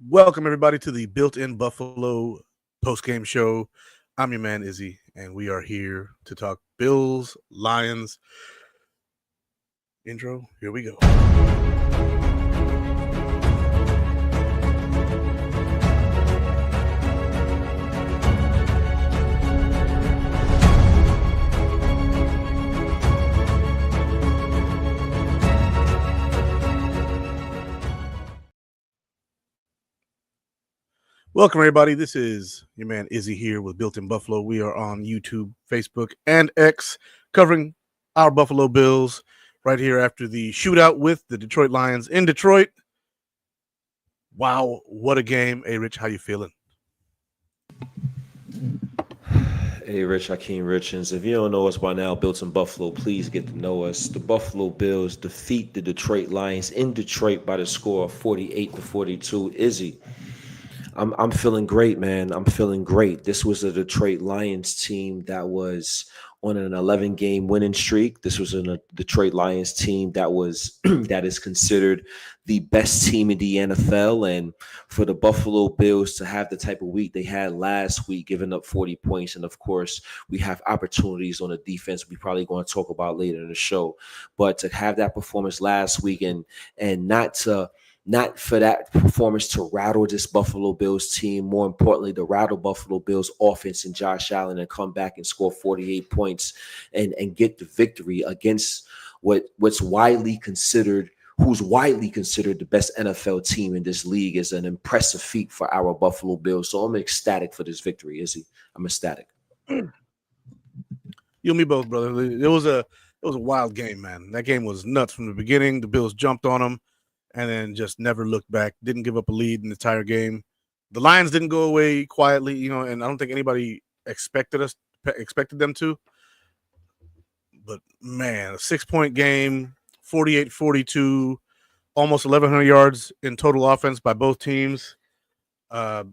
Welcome, everybody, to the Built-in Buffalo postgame show. I'm your man, Izzy, and we are here to talk Bills, Lions. Intro, here we go. Welcome, everybody. This is your man, Izzy, here with Built-in Buffalo. We are on YouTube, Facebook, and X, covering our Buffalo Bills right here after the shootout with the Detroit Lions in Detroit. Wow, what a game. Hey, Rich, how you feeling? Hey, Rich, Hakeem Richards. If you don't know us by now, Built in Buffalo, please get to know us. The Buffalo Bills defeat the Detroit Lions in Detroit by the score of 48-42. Izzy, I'm feeling great, man. I'm feeling great. This was a Detroit Lions team that was on an 11-game winning streak. This was a Detroit Lions team that was that is considered the best team in the NFL. And for the Buffalo Bills to have the type of week they had last week, giving up 40 points, and of course we have opportunities on the defense we probably going to talk about later in the show. But to have that performance last week and not for that performance to rattle this Buffalo Bills team. More importantly, to rattle Buffalo Bills offense and Josh Allen and come back and score 48 points and get the victory against who's widely considered the best NFL team in this league is an impressive feat for our Buffalo Bills. So I'm ecstatic for this victory, Izzy. I'm ecstatic. You and me both, brother. It was a wild game, man. That game was nuts from the beginning. The Bills jumped on them and then just never looked back. Didn't give up a lead in the entire game. The Lions didn't go away quietly, and I don't think anybody expected them to. But man, a 6-point game, 48-42, almost 1,100 yards in total offense by both teams. The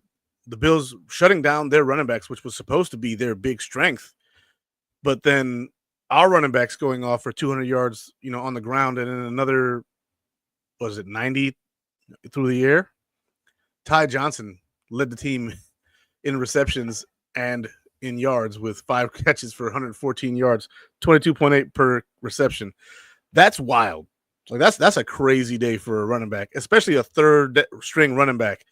Bills shutting down their running backs, which was supposed to be their big strength. But then our running backs going off for 200 yards, on the ground, and then another, 90 through the air. Ty Johnson led the team in receptions and in yards with 5 catches for 114 yards, 22.8 per reception. That's wild. Like that's a crazy day for a running back, especially a third string running back.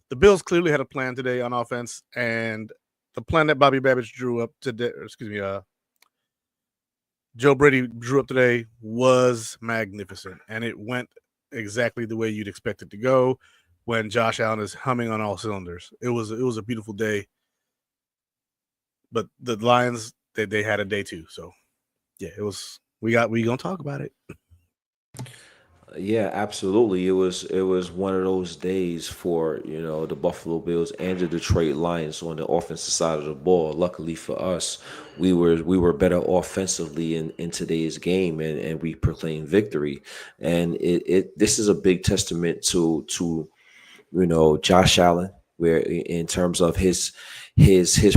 The Bills clearly had a plan today on offense, and the plan that Bobby Babbitt drew up today, Joe Brady drew up today was magnificent, and it went exactly the way you'd expect it to go when Josh Allen is humming on all cylinders. It was a beautiful day. But the Lions, they had a day too. So yeah, we gonna talk about it. Yeah, absolutely. It was one of those days for the Buffalo Bills and the Detroit Lions on the offensive side of the ball. Luckily for us, we were better offensively in today's game, and we proclaimed victory. And it this is a big testament to Josh Allen, where in terms of his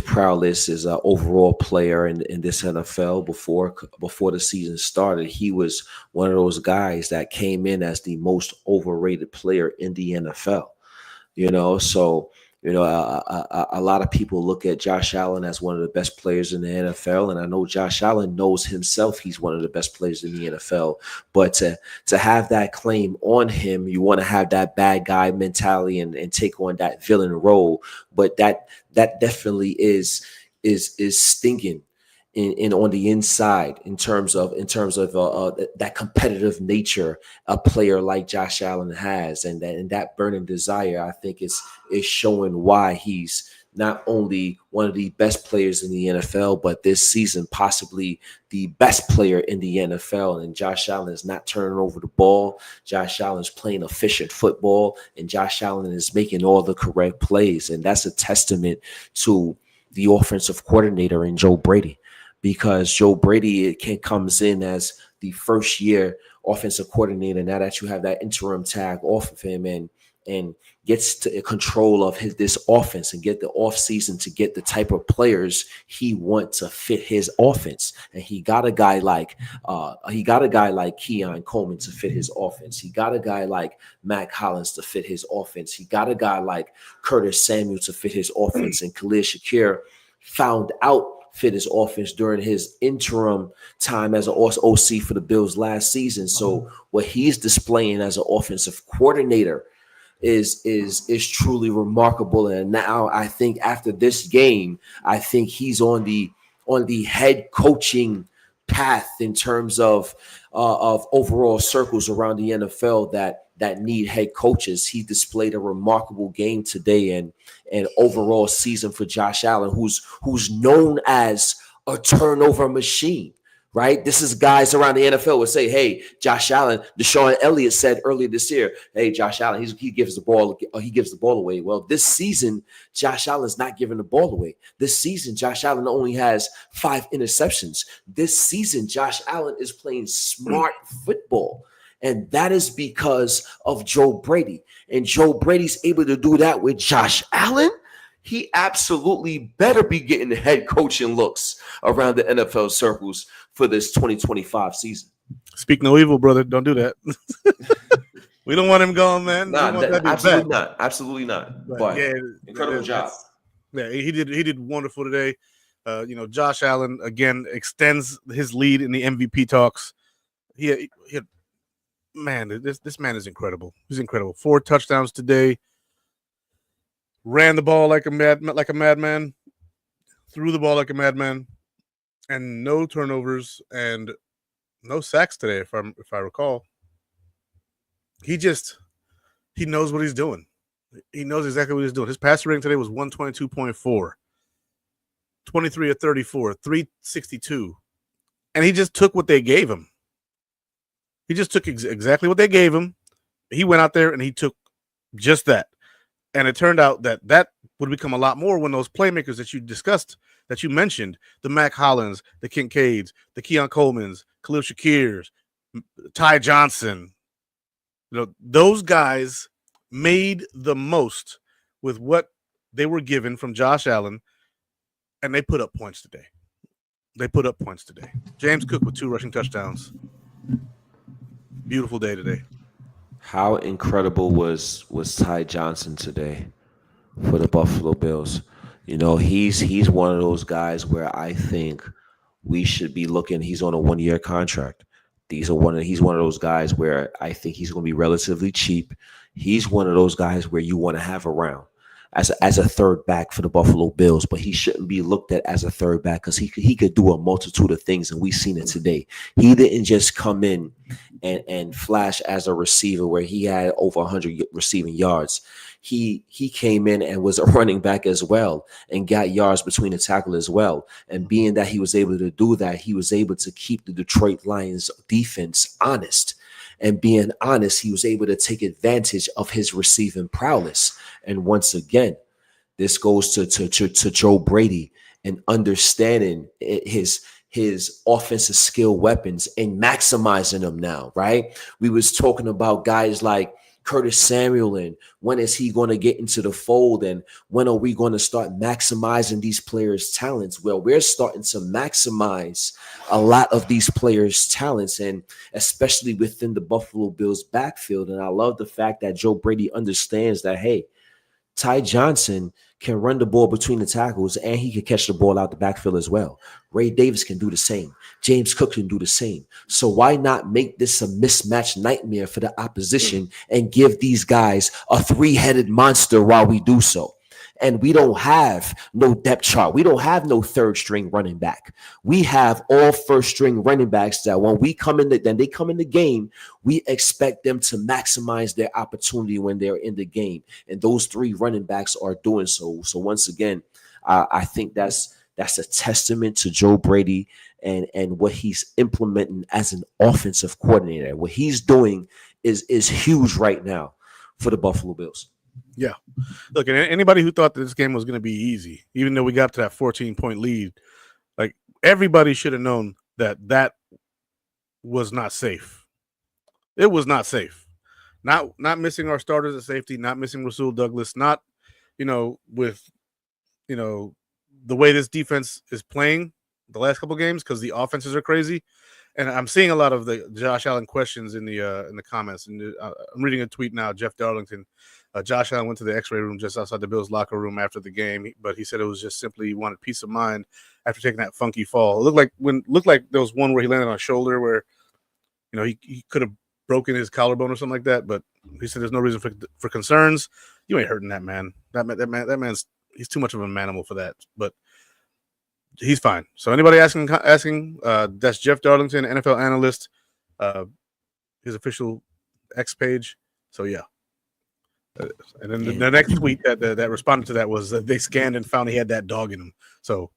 prowess as an overall player in this NFL before the season started, he was one of those guys that came in as the most overrated player in the NFL. So a lot of people look at Josh Allen as one of the best players in the NFL, and I know Josh Allen knows himself he's one of the best players in the NFL. But to have that claim on him, you want to have that bad guy mentality and take on that villain role. But that definitely is stinking in on the inside in terms of that competitive nature a player like Josh Allen has, and that burning desire. I think is showing why he's not only one of the best players in the NFL, but this season possibly the best player in the NFL. And Josh Allen is not turning over the ball. Josh Allen is playing efficient football, and Josh Allen is making all the correct plays, and that's a testament to the offensive coordinator in Joe Brady. Because Joe Brady comes in as the first year offensive coordinator now that you have that interim tag off of him, and and gets to control of this offense and get the offseason to get the type of players he wants to fit his offense. And he got a guy like Keon Coleman to fit his offense. He got a guy like Mac Hollins to fit his offense. He got a guy like Curtis Samuel to fit his offense. And Khalil Shakir found out fit his offense during his interim time as an OC for the Bills last season. So what he's displaying as an offensive coordinator is truly remarkable. And now I think after this game, I think he's on the head coaching path in terms of overall circles around the NFL that need head coaches. He displayed a remarkable game today and overall season for Josh Allen, who's known as a turnover machine. Right? This is guys around the NFL would say, hey, Josh Allen, Deshaun Elliott said earlier this year, hey, Josh Allen, he gives the ball away. Well, this season, Josh Allen's not giving the ball away. This season, Josh Allen only has 5 interceptions. This season, Josh Allen is playing smart football. And that is because of Joe Brady. And Joe Brady's able to do that with Josh Allen. He absolutely better be getting the head coaching looks around the NFL circles for this 2025 season. Speak no evil, brother. Don't do that. We don't want him going, man. Nah, absolutely not. Absolutely not. But yeah, incredible job. Yeah, he did wonderful today. Josh Allen again extends his lead in the MVP talks. Man, this man is incredible. He's incredible. 4 touchdowns today. Ran the ball like a madman, threw the ball like a madman, and no turnovers and no sacks today, if I recall. He knows what he's doing. He knows exactly what he's doing. His passer rating today was 122.4, 23 of 34, 362, and he just took what they gave him. He just took exactly what they gave him. He went out there and he took just that. And it turned out that would become a lot more when those playmakers that you discussed, that you mentioned, the Mac Hollins, the Kincaids, the Keon Colemans, Khalil Shakirs, Ty Johnson, those guys made the most with what they were given from Josh Allen, and they put up points today. James Cook with 2 rushing touchdowns. Beautiful day today. How incredible was Ty Johnson today for the Buffalo Bills? He's one of those guys where I think we should be looking. He's on a 1-year contract. He's one of those guys where I think he's going to be relatively cheap. He's one of those guys where you want to have around as a third back for the Buffalo Bills, but he shouldn't be looked at as a third back because he could do a multitude of things, and we've seen it today. He didn't just come in and flash as a receiver where he had over 100 receiving yards. He came in and was a running back as well and got yards between the tackle as well. And being that he was able to do that, he was able to keep the Detroit Lions defense honest. And being honest, he was able to take advantage of his receiving prowess. And once again, this goes to Joe Brady and understanding his offensive skill weapons and maximizing them now, right? We was talking about guys like Curtis Samuel and when is he going to get into the fold and when are we going to start maximizing these players' talents? Well, we're starting to maximize a lot of these players' talents, and especially within the Buffalo Bills backfield. And I love the fact that Joe Brady understands that, hey, Ty Johnson can run the ball between the tackles and he can catch the ball out the backfield as well. Ray Davis can do the same. James Cook can do the same. So why not make this a mismatch nightmare for the opposition and give these guys a 3-headed monster while we do so? And we don't have no depth chart. We don't have no third string running back. We have all first string running backs that when they come in the game, we expect them to maximize their opportunity when they're in the game. And those 3 running backs are doing so. So once again, I think that's a testament to Joe Brady and what he's implementing as an offensive coordinator. What he's doing is huge right now for the Buffalo Bills. Yeah. Look, and anybody who thought that this game was going to be easy, even though we got to that 14-point lead, like everybody should have known that was not safe. It was not safe. not missing our starters at safety, not missing Rasul Douglas, not with you know the way this defense is playing the last couple games because the offenses are crazy. And I'm seeing a lot of the Josh Allen questions in the comments. And I'm reading a tweet now. Jeff Darlington, Josh Allen went to the X-ray room just outside the Bills locker room after the game, but he said it was just simply he wanted peace of mind after taking that funky fall. It looked like there was one where he landed on a shoulder where he could have broken his collarbone or something like that. But he said there's no reason for concerns. You ain't hurting that man. That man's he's too much of an animal for that. But he's fine. So anybody asking, that's Jeff Darlington, NFL analyst, his official X page. So yeah. And then the next tweet that responded to that was that they scanned and found he had that dog in him. So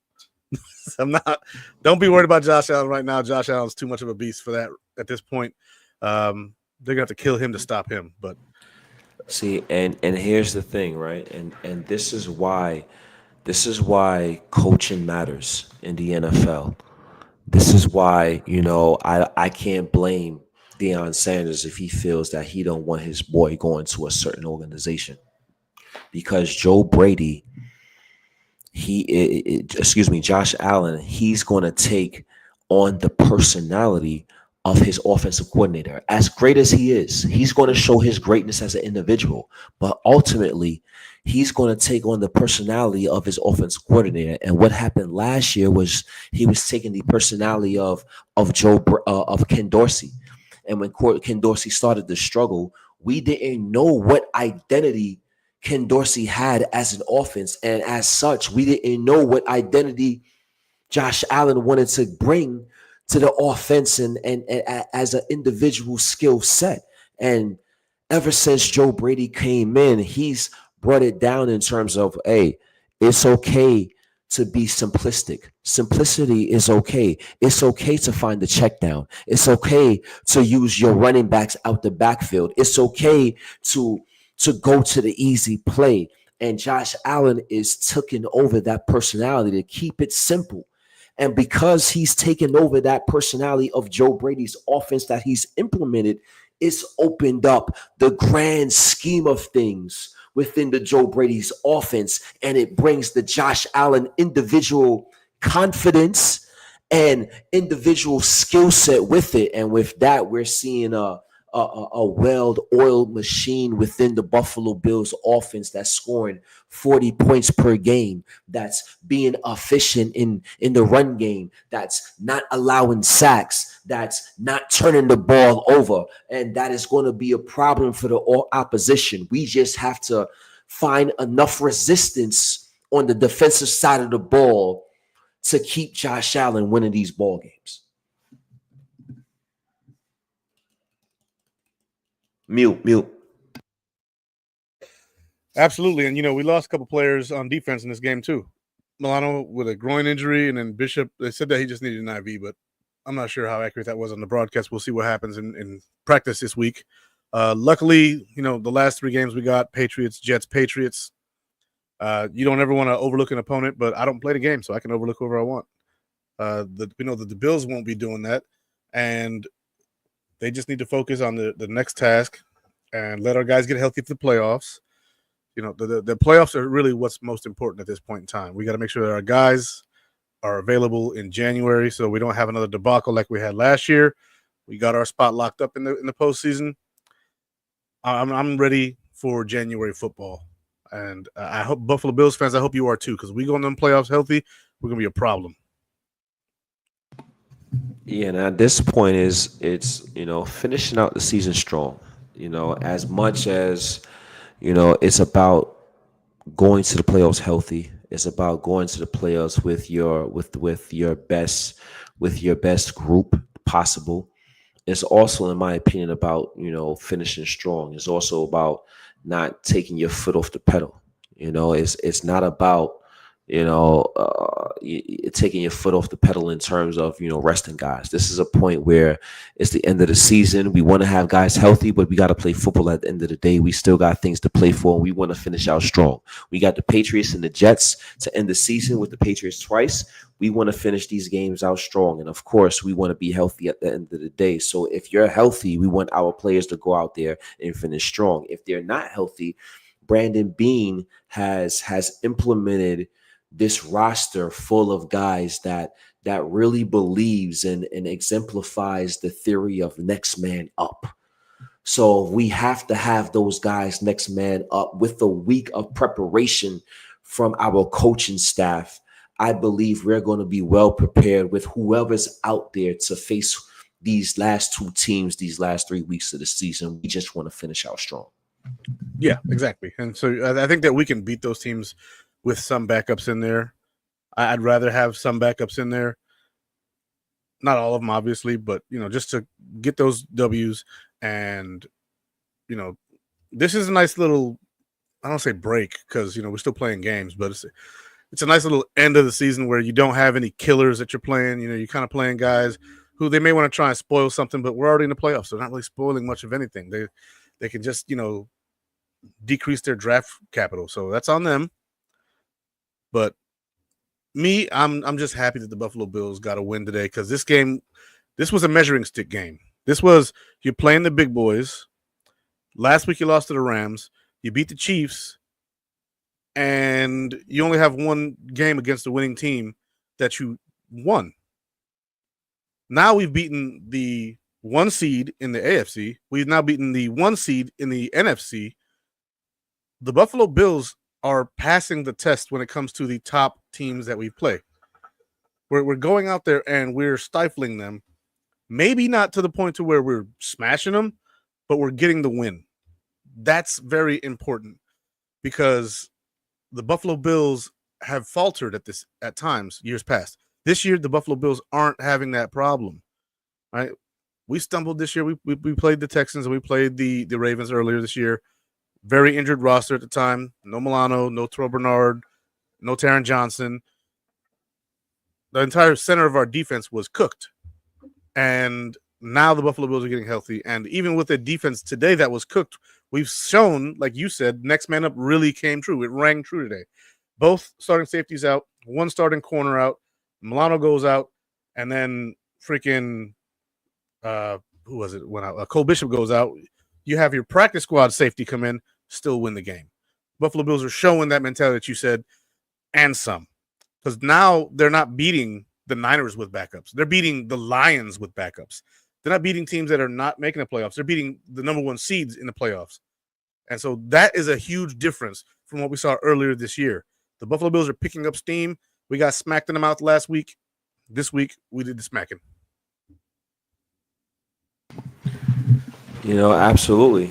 don't be worried about Josh Allen right now. Josh Allen's too much of a beast for that at this point. They're gonna have to kill him to stop him. But see, and here's the thing, right? And this is why coaching matters in the NFL. This is why, I can't blame Deion Sanders if he feels that he don't want his boy going to a certain organization. Because Joe Brady, Josh Allen, he's going to take on the personality of his offensive coordinator. As great as he is, he's going to show his greatness as an individual. But ultimately, he's going to take on the personality of his offensive coordinator. And what happened last year was he was taking the personality of Ken Dorsey. And when Ken Dorsey started to struggle, we didn't know what identity Ken Dorsey had as an offense. And as such, we didn't know what identity Josh Allen wanted to bring to the offense and as an individual skill set. And ever since Joe Brady came in, he's brought it down in terms of, hey, it's okay to be simplistic. Simplicity is okay. It's okay to find the check down. It's okay to use your running backs out the backfield. It's okay to go to the easy play. And Josh Allen is taking over that personality to keep it simple. And because he's taken over that personality of Joe Brady's offense that he's implemented, it's opened up the grand scheme of things within the Joe Brady's offense. And it brings the Josh Allen individual confidence and individual skill set with it. And with that, we're seeing a well-oiled machine within the Buffalo Bills offense that's scoring 40 points per game, that's being efficient in the run game, that's not allowing sacks, that's not turning the ball over, and that is going to be a problem for the opposition. We just have to find enough resistance on the defensive side of the ball to keep Josh Allen winning these ball games. Mute. absolutely. And we lost a couple players on defense in this game too. Milano with a groin injury, and then Bishop, they said that he just needed an IV, but I'm not sure how accurate that was on the broadcast. We'll see what happens in practice this week. Luckily, the last 3 games we got, Patriots, Jets, Patriots. You don't ever want to overlook an opponent, but I don't play the game, so I can overlook whoever I want. We know that the Bills won't be doing that, and they just need to focus on the next task and let our guys get healthy for the playoffs. The playoffs are really what's most important at this point in time. We got to make sure that our guys are available in January so we don't have another debacle like we had last year. We got our spot locked up in the postseason. I'm ready for January football. And I hope Buffalo Bills fans, I hope you are too, because we go in them playoffs healthy, we're going to be a problem. Yeah, and at this point it's finishing out the season strong. As much as it's about going to the playoffs healthy. It's about going to the playoffs with your best group possible. It's also, in my opinion, about finishing strong. It's also about not taking your foot off the pedal. It's not about taking your foot off the pedal in terms of, resting guys. This is a point where it's the end of the season. We want to have guys healthy, but we got to play football at the end of the day. We still got things to play for, and we want to finish out strong. We got the Patriots and the Jets to end the season with the Patriots twice. We want to finish these games out strong. And of course, we want to be healthy at the end of the day. So if you're healthy, we want our players to go out there and finish strong. If they're not healthy, Brandon Beane has implemented this roster full of guys that really believes and exemplifies the theory of next man up. So we have to have those guys next man up with a week of preparation from our coaching staff. I believe we're going to be well prepared with whoever's out there to face these last two teams, these last 3 weeks of the season. We just want to finish out strong. Yeah, exactly. And so I think that we can beat those teams with some backups in there. I'd rather have some backups in there. Not all of them, obviously, but, just to get those W's. And, this is a nice little, I don't say break because, we're still playing games, but it's a nice little end of the season where you don't have any killers that you're playing. You're kind of playing guys who they may want to try and spoil something, but we're already in the playoffs, so not really spoiling much of anything. They can just, decrease their draft capital. So that's on them. But me, I'm just happy that the Buffalo Bills got a win today because this was a measuring stick game. This was, you're playing the big boys. Last week you lost to the Rams. You beat the Chiefs. And you only have one game against the winning team that you won. Now we've beaten the 1 seed in the AFC. We've now beaten the 1 seed in the NFC. The Buffalo Bills are passing the test when it comes to the top teams that we play. We're going out there and we're stifling them. Maybe not to the point to where we're smashing them, but we're getting the win. That's very important because the Buffalo Bills have faltered at times years past. This year, the Buffalo Bills aren't having that problem. Right? We stumbled this year. We played the Texans and we played the Ravens earlier this year. Very injured roster at the time. No Milano, no Terrell Bernard, no Taron Johnson. The entire center of our defense was cooked. And now the Buffalo Bills are getting healthy. And even with the defense today that was cooked, we've shown, like you said, next man up really came true. It rang true today. Both starting safeties out, one starting corner out. Milano goes out, and then freaking who was it? Went out. Cole Bishop goes out. You have your practice squad safety come in, still win the game. Buffalo Bills are showing that mentality that you said, and some, because now they're not beating the Niners with backups. They're beating the Lions with backups. They're not beating teams that are not making the playoffs. They're beating the number 1 seeds in the playoffs. And so that is a huge difference from what we saw earlier this year. The Buffalo Bills are picking up steam. We got smacked in the mouth last week. This week, we did the smacking. Absolutely.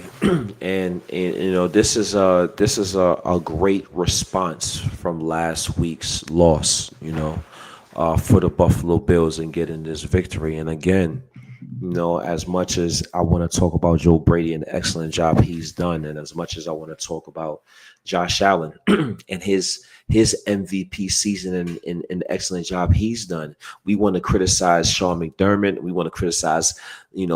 and this is a great response from last week's loss, for the Buffalo Bills and getting this victory. And again, as much as I want to talk about Joe Brady and the excellent job he's done, and as much as I want to talk about Josh Allen and his MVP season and the excellent job he's done, we want to criticize Sean McDermott. We want to criticize,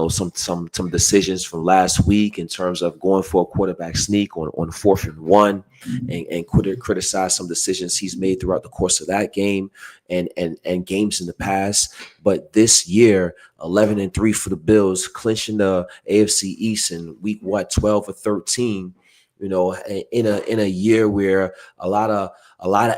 some decisions from last week in terms of going for a quarterback sneak on 4th and 1, and criticize some decisions he's made throughout the course of that game and games in the past. But this year, 11-3 for the Bills, clinching the AFC East in week 12 or 13. In a year where a lot of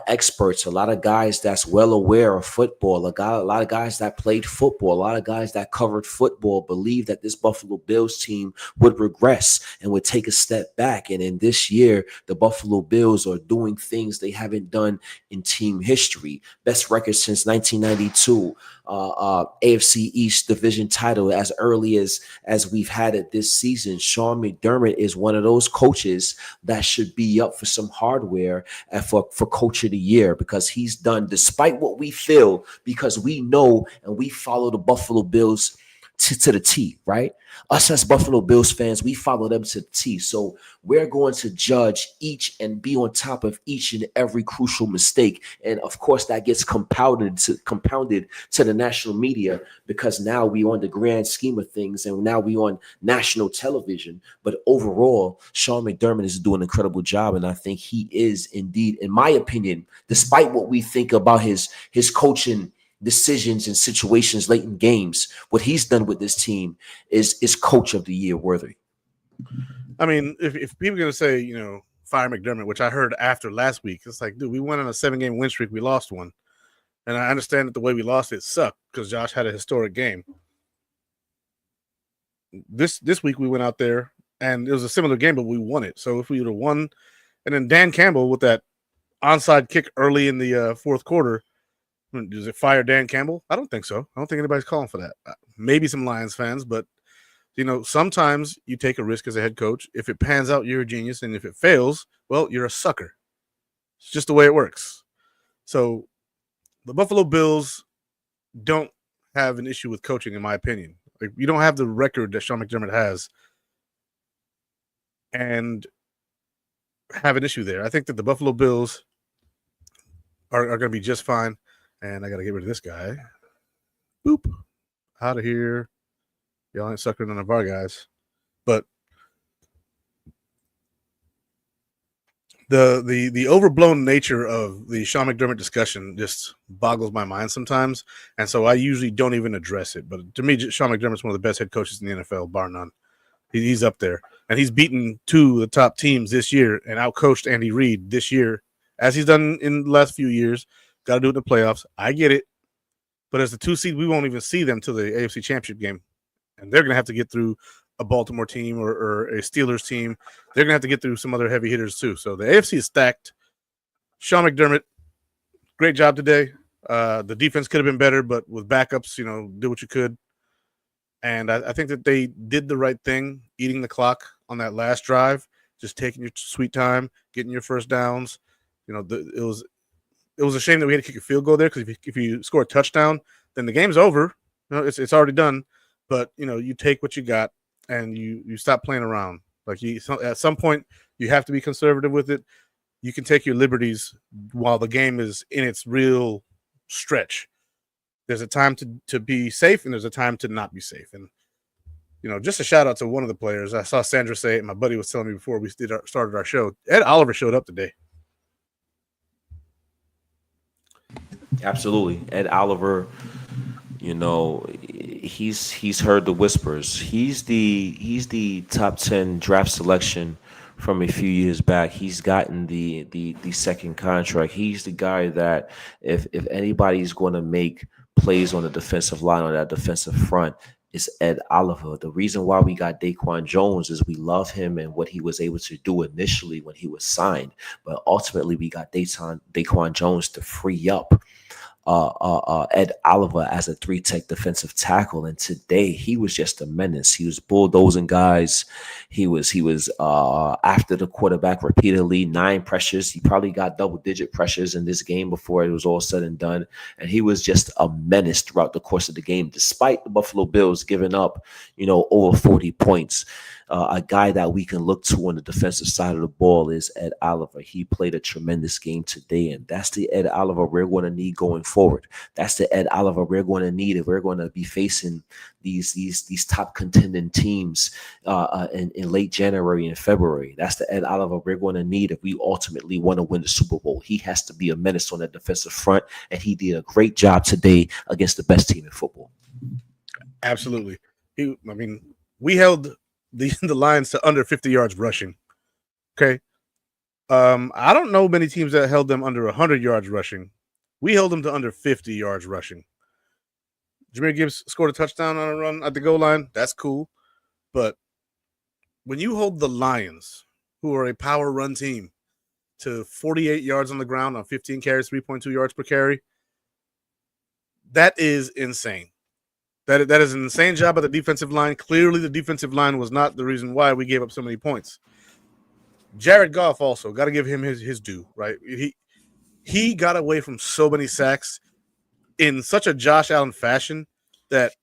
experts, a lot of guys that's well aware of football, a lot of guys that played football, a lot of guys that covered football believe that this Buffalo Bills team would regress and would take a step back. And in this year, the Buffalo Bills are doing things they haven't done in team history. Best record since 1992. AFC East division title as early as we've had it this season. Sean McDermott is one of those coaches that should be up for some hardware and for coach of the year, because he's done, despite what we feel, because we know and we follow the Buffalo Bills to the T, right? Us as Buffalo Bills fans, we follow them to the T. So we're going to judge each and be on top of each and every crucial mistake. And of course, that gets compounded to the national media, because now we on the grand scheme of things, and now we on national television. But overall, Sean McDermott is doing an incredible job, and I think he is indeed, in my opinion, despite what we think about his coaching decisions and situations late in games, what he's done with this team is coach of the year worthy. I mean, if people are going to say, fire McDermott, which I heard after last week, it's like, dude, we went on a 7-game win streak. We lost one. And I understand that the way we lost it sucked because Josh had a historic game. This week we went out there and it was a similar game, but we won it. So if we would have won, and then Dan Campbell with that onside kick early in the fourth quarter, does it fire Dan Campbell? I don't think so. I don't think anybody's calling for that. Maybe some Lions fans, but sometimes you take a risk as a head coach. If it pans out, you're a genius, and if it fails, well, you're a sucker. It's just the way it works. So the Buffalo Bills don't have an issue with coaching, in my opinion. Like, you don't have the record that Sean McDermott has and have an issue there. I think that the Buffalo Bills are going to be just fine. And I got to get rid of this guy. Boop. Out of here. Y'all ain't sucking none of our guys. But the overblown nature of the Sean McDermott discussion just boggles my mind sometimes. And so I usually don't even address it. But to me, Sean McDermott's one of the best head coaches in the NFL, bar none. He's up there. And he's beaten two of the top teams this year and outcoached Andy Reid this year, as he's done in the last few years. Got to do it in the playoffs. I get it. But as the 2 seed, we won't even see them till the AFC Championship game. And they're going to have to get through a Baltimore team or a Steelers team. They're going to have to get through some other heavy hitters too. So the AFC is stacked. Sean McDermott, great job today. The defense could have been better, but with backups, do what you could. And I think that they did the right thing, eating the clock on that last drive, just taking your sweet time, getting your first downs. It was a shame that we had to kick a field goal there, because if you score a touchdown, then the game's over. It's already done. But you take what you got and you stop playing around. Like, at some point you have to be conservative with it. You can take your liberties while the game is in its real stretch. There's a time to be safe, and there's a time to not be safe. And just a shout out to one of the players. I saw Sandra say it. My buddy was telling me before we started our show. Ed Oliver showed up today. Absolutely. Ed Oliver, he's heard the whispers. He's the top 10 draft selection from a few years back. He's gotten the second contract. He's the guy that if anybody's going to make plays on the defensive line, on that defensive front, is Ed Oliver. The reason why we got Daquan Jones is we love him and what he was able to do initially when he was signed. But ultimately, we got Daquan Jones to free up Ed Oliver as a 3-tech defensive tackle, and today he was just a menace. He was bulldozing guys. He was after the quarterback repeatedly, 9 pressures. He probably got double-digit pressures in this game before it was all said and done, and he was just a menace throughout the course of the game, despite the Buffalo Bills giving up, over 40 points. A guy that we can look to on the defensive side of the ball is Ed Oliver. He played a tremendous game today, and that's the Ed Oliver we're going to need going forward. That's the Ed Oliver we're going to need if we're going to be facing these top contending teams in late January and February. That's the Ed Oliver we're going to need if we ultimately want to win the Super Bowl. He has to be a menace on that defensive front, and he did a great job today against the best team in football. Absolutely. We held the Lions to under 50 yards rushing. Okay. I don't know many teams that held them under 100 yards rushing. We held them to under 50 yards rushing. Jahmyr Gibbs scored a touchdown on a run at the goal line. That's cool. But when you hold the Lions, who are a power run team, to 48 yards on the ground on 15 carries, 3.2 yards per carry, that is insane. That is an insane job by the defensive line. Clearly, the defensive line was not the reason why we gave up so many points. Jared Goff also, got to give him his due, right? He got away from so many sacks in such a Josh Allen fashion that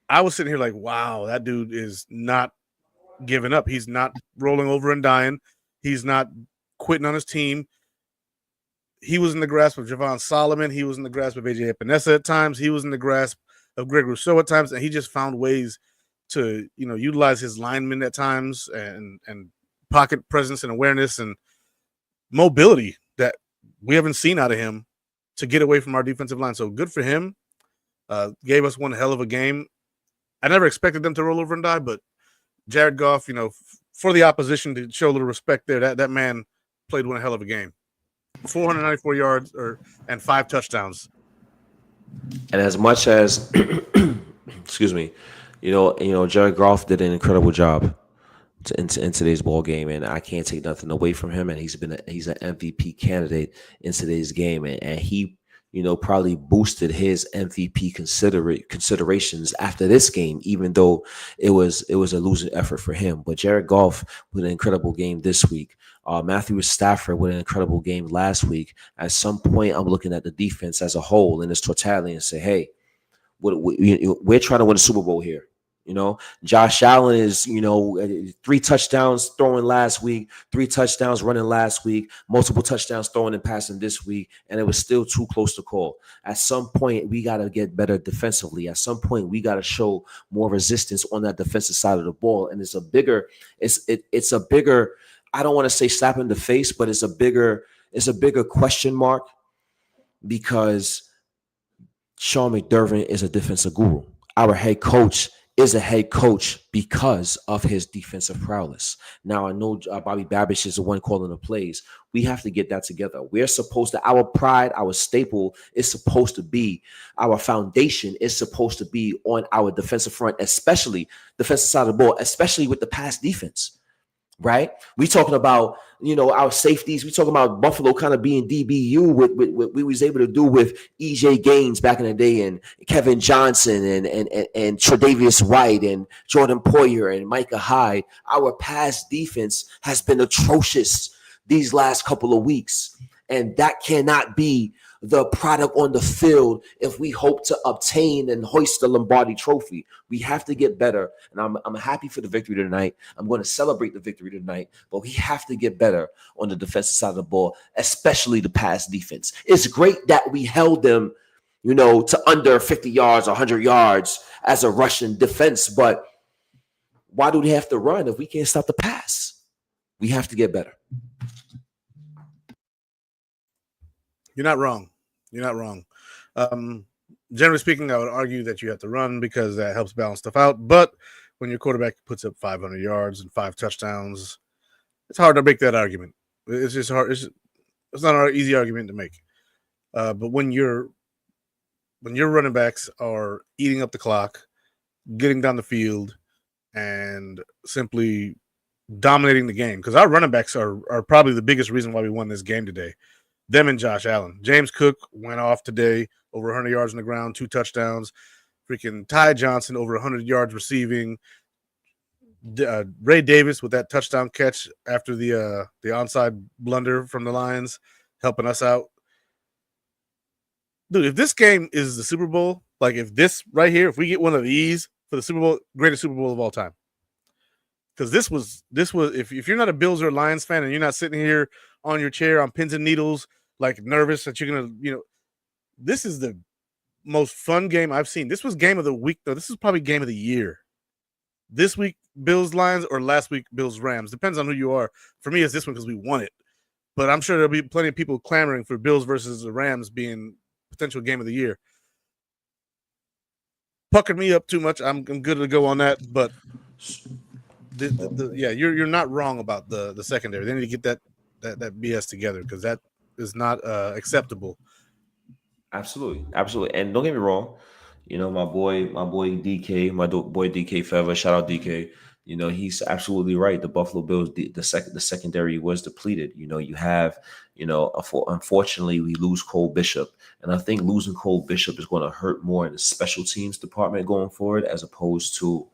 I was sitting here like, wow, that dude is not giving up. He's not rolling over and dying. He's not quitting on his team. He was in the grasp of Javon Solomon. He was in the grasp of AJ Epinesa at times. He was in the grasp of Greg Rousseau at times, and he just found ways to, utilize his linemen at times and pocket presence and awareness and mobility that we haven't seen out of him to get away from our defensive line. So good for him. Gave us one hell of a game. I never expected them to roll over and die, but Jared Goff, for the opposition to show a little respect there, that man played one hell of a game. 494 yards and 5 touchdowns. And as much as, excuse me, Jared Goff did an incredible job in today's ball game, and I can't take nothing away from him. And he's an MVP candidate in today's game, and he, probably boosted his MVP considerations after this game, even though it was a losing effort for him. But Jared Goff with an incredible game this week. Matthew Stafford with an incredible game last week. At some point, I'm looking at the defense as a whole in its totality and say, hey, we're trying to win a Super Bowl here. Josh Allen is, 3 touchdowns throwing last week, 3 touchdowns running last week, multiple touchdowns throwing and passing this week, and it was still too close to call. At some point, we got to get better defensively. At some point, we got to show more resistance on that defensive side of the ball. And it's a bigger, I don't want to say slap in the face, but it's a bigger question mark because Sean McDermott is a defensive guru. Our head coach is a head coach because of his defensive prowess. Now, I know Bobby Babish is the one calling the plays. We have to get that together. We're supposed to, our pride, our staple is supposed to be, our foundation is supposed to be on our defensive front, especially defensive side of the ball, especially with the pass defense. Right? We talking about, our safeties. We talking about Buffalo kind of being DBU with what we was able to do with EJ Gaines back in the day and Kevin Johnson and Tre'Davious White and Jordan Poyer and Micah Hyde. Our pass defense has been atrocious these last couple of weeks. And that cannot be the product on the field if we hope to obtain and hoist the Lombardi trophy. We have to get better. And I'm happy for the victory tonight. I'm going to celebrate the victory tonight, but we have to get better on the defensive side of the ball, especially the pass defense. It's great that we held them, to under 50 yards, 100 yards as a Russian defense, but why do they have to run if we can't stop the pass? We have to get better. You're not wrong. Generally speaking, I would argue that you have to run because that helps balance stuff out. But when your quarterback puts up 500 yards and 5 touchdowns, it's hard to make that argument. It's just hard. It's not an easy argument to make. But when your running backs are eating up the clock, getting down the field, and simply dominating the game, because our running backs are probably the biggest reason why we won this game today. Them and Josh Allen. James Cook went off today, over 100 yards on the ground, 2 touchdowns. Freaking Ty Johnson, over 100 yards receiving. Ray Davis with that touchdown catch after the onside blunder from the Lions, helping us out. Dude, if this game is the Super Bowl, like if this right here, if we get one of these for the Super Bowl, greatest Super Bowl of all time. Because this was if you're not a Bills or Lions fan and you're not sitting here on your chair on pins and needles, like nervous that you're gonna, this is the most fun game I've seen. This was game of the week, though. This is probably game of the year. This week, Bills Lions, or last week, Bills Rams. Depends on who you are. For me, it's this one because we won it. But I'm sure there'll be plenty of people clamoring for Bills versus the Rams being potential game of the year. Puckered me up too much. I'm good to go on that, but you're not wrong about the secondary. They need to get that BS together because that is not acceptable. Absolutely. And don't get me wrong, my boy DK, boy DK forever. Shout out DK. He's absolutely right. The Buffalo Bills, the secondary was depleted. You have, unfortunately, we lose Cole Bishop, and I think losing Cole Bishop is going to hurt more in the special teams department going forward, as opposed to,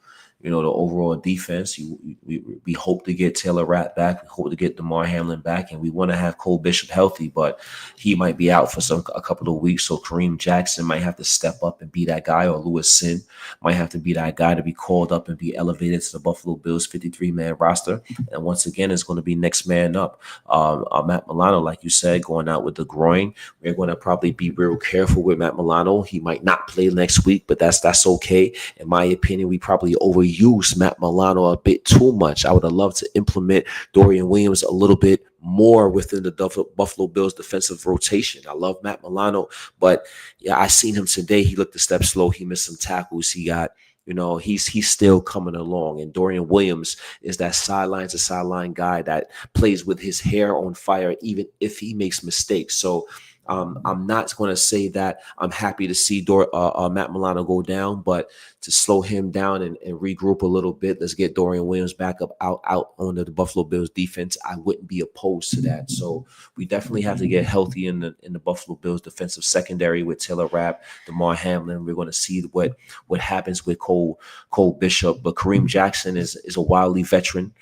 the overall defense. We hope to get Taylor Rapp back. We hope to get DeMar Hamlin back, and we want to have Cole Bishop healthy, but he might be out for a couple of weeks. So Kareem Jackson might have to step up and be that guy, or Lewis Sin might have to be that guy to be called up and be elevated to the Buffalo Bills 53-man roster. And once again, it's going to be next man up. Matt Milano, like you said, going out with the groin. We're going to probably be real careful with Matt Milano. He might not play next week, but that's okay. In my opinion, we probably overused Matt Milano a bit too much. I would have loved to implement Dorian Williams a little bit more within the Buffalo Bills defensive rotation. I love Matt Milano, but yeah, I seen him today. He looked a step slow. He missed some tackles. He got, he's still coming along. And Dorian Williams is that sideline to sideline guy that plays with his hair on fire, even if he makes mistakes. So I'm not going to say that I'm happy to see Matt Milano go down, but to slow him down and regroup a little bit, let's get Dorian Williams back up out on the Buffalo Bills defense. I wouldn't be opposed to that. So we definitely have to get healthy in the Buffalo Bills defensive secondary with Taylor Rapp, DeMar Hamlin. We're going to see what happens with Cole Bishop, but Kareem Jackson is a wildly veteran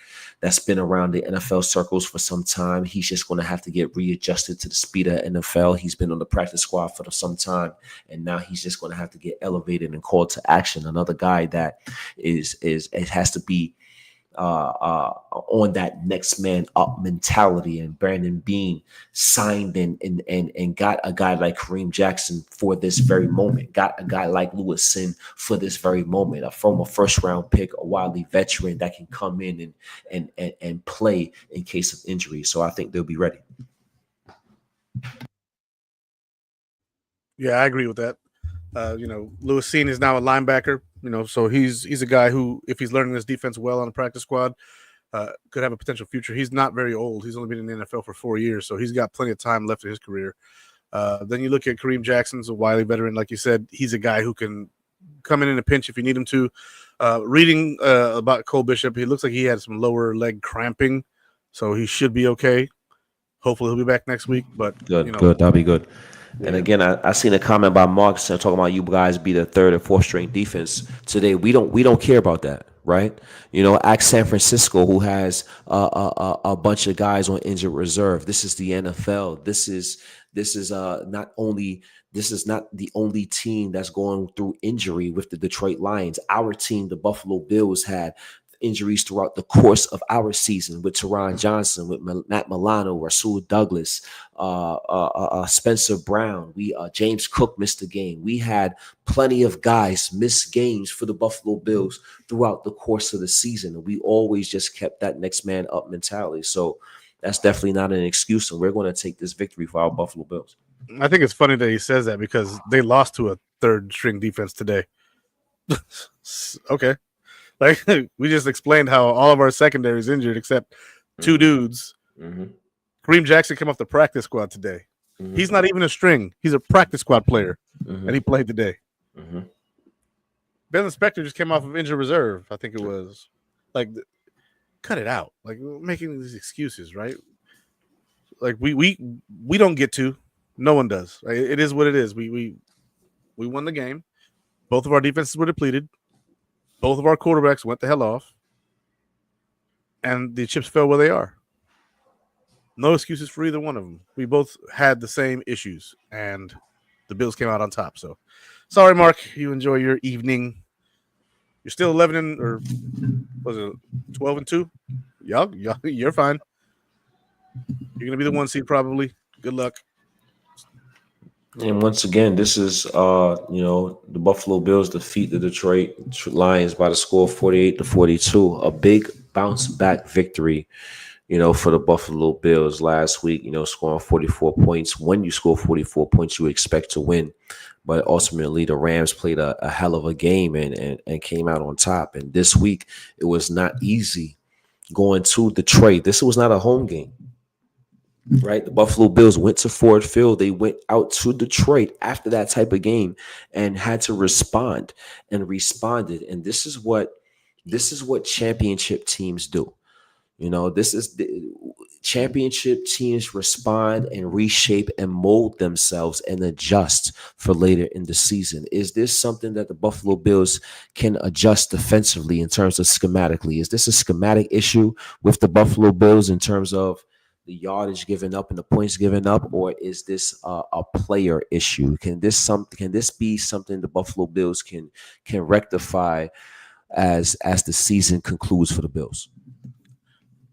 that's been around the NFL circles for some time. He's just going to have to get readjusted to the speed of NFL. He's been on the practice squad for some time, and now he's just going to have to get elevated and called to action. Another guy that it has to be on that next man up mentality. And Brandon Beane signed and got a guy like Kareem Jackson for this very moment, got a guy like Lewis Sin for this very moment, a former first round pick, a wildly veteran that can come in and play in case of injury. So I think they'll be ready. Yeah, I agree with that. Lewis Sin is now a linebacker, so he's a guy who, if he's learning this defense well on the practice squad, could have a potential future. He's not very old. He's only been in the NFL for 4 years, so he's got plenty of time left in his career. Then you look at Kareem Jackson's a wily veteran. Like you said, he's a guy who can come in a pinch if you need him to. Reading about Cole Bishop, he looks like he had some lower leg cramping, so he should be okay. Hopefully he'll be back next week. But good, that'll be good. And again, I seen a comment by Mark talking about you guys be the third or fourth string defense today. We don't care about that, right? Ask San Francisco, who has a bunch of guys on injured reserve. This is the NFL. This is not the only team that's going through injury with the Detroit Lions. Our team, the Buffalo Bills, had injuries throughout the course of our season with Teron Johnson, with Matt Milano, Rasul Douglas, Spencer Brown. James Cook missed a game. We had plenty of guys miss games for the Buffalo Bills throughout the course of the season. And we always just kept that next man up mentality. So that's definitely not an excuse. And we're going to take this victory for our Buffalo Bills. I think it's funny that he says that because they lost to a third string defense today. Okay. Like, we just explained how all of our secondary is injured except two dudes. Mm-hmm. Kareem Jackson came off the practice squad today. Mm-hmm. He's not even a string. He's a practice squad player, and he played today. Mm-hmm. Ben Spector just came off of injured reserve, I think it was. Like, cut it out. Like, we're making these excuses, right? Like, we don't get to. No one does. Right? It is what it is. We won the game. Both of our defenses were depleted. Both of our quarterbacks went the hell off, and the chips fell where they are. No excuses for either one of them. We both had the same issues, and the Bills came out on top. So, sorry, Mark. You enjoy your evening. You're still 11 or was it 12-2? You're fine. You're gonna be the 1 seed probably. Good luck. And once again, this is the Buffalo Bills defeat the Detroit Lions by the score 48-42. A big bounce back victory, for the Buffalo Bills last week, scoring 44 points. When you score 44 points, you expect to win. But ultimately, the Rams played a hell of a game and came out on top. And this week, it was not easy going to Detroit. This was not a home game. Right, the Buffalo Bills went to Ford Field. They went out to Detroit after that type of game and had to respond and responded. And this is what championship teams do. You know, this is the championship teams respond and reshape and mold themselves and adjust for later in the season. Is this something that the Buffalo Bills can adjust defensively in terms of schematically? Is this a schematic issue with the Buffalo Bills in terms of the yardage given up and the points given up, or is this a player issue? Can this be something the Buffalo Bills can rectify as the season concludes for the Bills?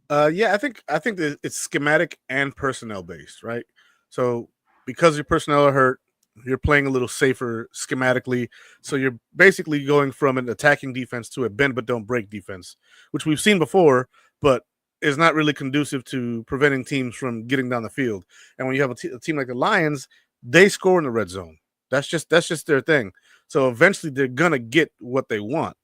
Yeah, I think that it's schematic and personnel based, right? So because your personnel are hurt, you're playing a little safer schematically. So you're basically going from an attacking defense to a bend but don't break defense, which we've seen before, but is not really conducive to preventing teams from getting down the field. And when you have a team like the Lions, they score in the red zone. That's just their thing. So eventually they're gonna get what they want,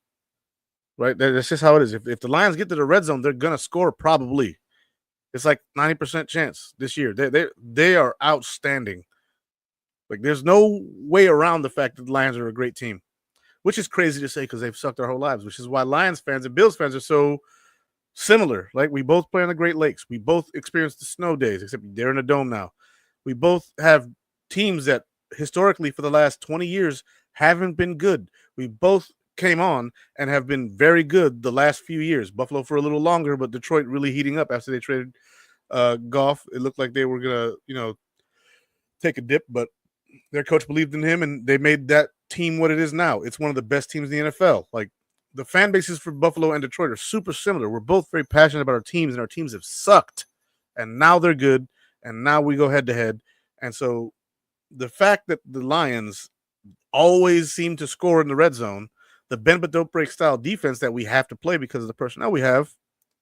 right? That's just how it is. If the Lions get to the red zone, they're gonna score probably. It's like 90% chance this year. They are outstanding. Like there's no way around the fact that the Lions are a great team, which is crazy to say because they've sucked our whole lives. Which is why Lions fans and Bills fans are so similar. Like we both play on the Great Lakes. We both experienced the snow days, except they're in a dome now. We both have teams that historically for the last 20 years haven't been good. We both came on and have been very good the last few years. Buffalo for a little longer, but Detroit really heating up after they traded Goff. It looked like they were gonna, take a dip, but their coach believed in him and they made that team what it is now. It's one of the best teams in the NFL. Like the fan bases for Buffalo and Detroit are super similar. We're both very passionate about our teams, and our teams have sucked. And now they're good. And now we go head to head. And so the fact that the Lions always seem to score in the red zone, the bend but don't break style defense that we have to play because of the personnel we have,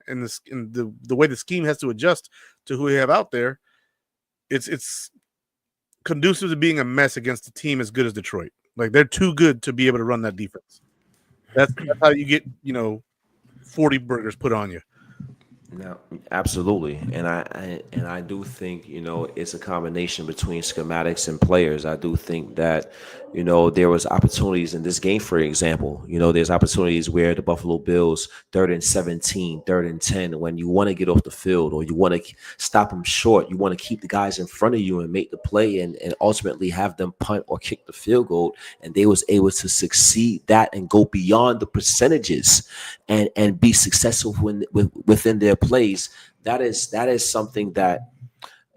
and the way the scheme has to adjust to who we have out there, it's conducive to being a mess against a team as good as Detroit. Like they're too good to be able to run that defense. That's how you get 40 burgers put on you. No, absolutely, and I do think it's a combination between schematics and players. I do think that there was opportunities in this game. For example, there's opportunities where the Buffalo Bills 3rd and 17, 3rd and 10, when you want to get off the field or you want to stop them short, you want to keep the guys in front of you and make the play and ultimately have them punt or kick the field goal, and they was able to succeed that and go beyond the percentages and be successful within their plays. That is something that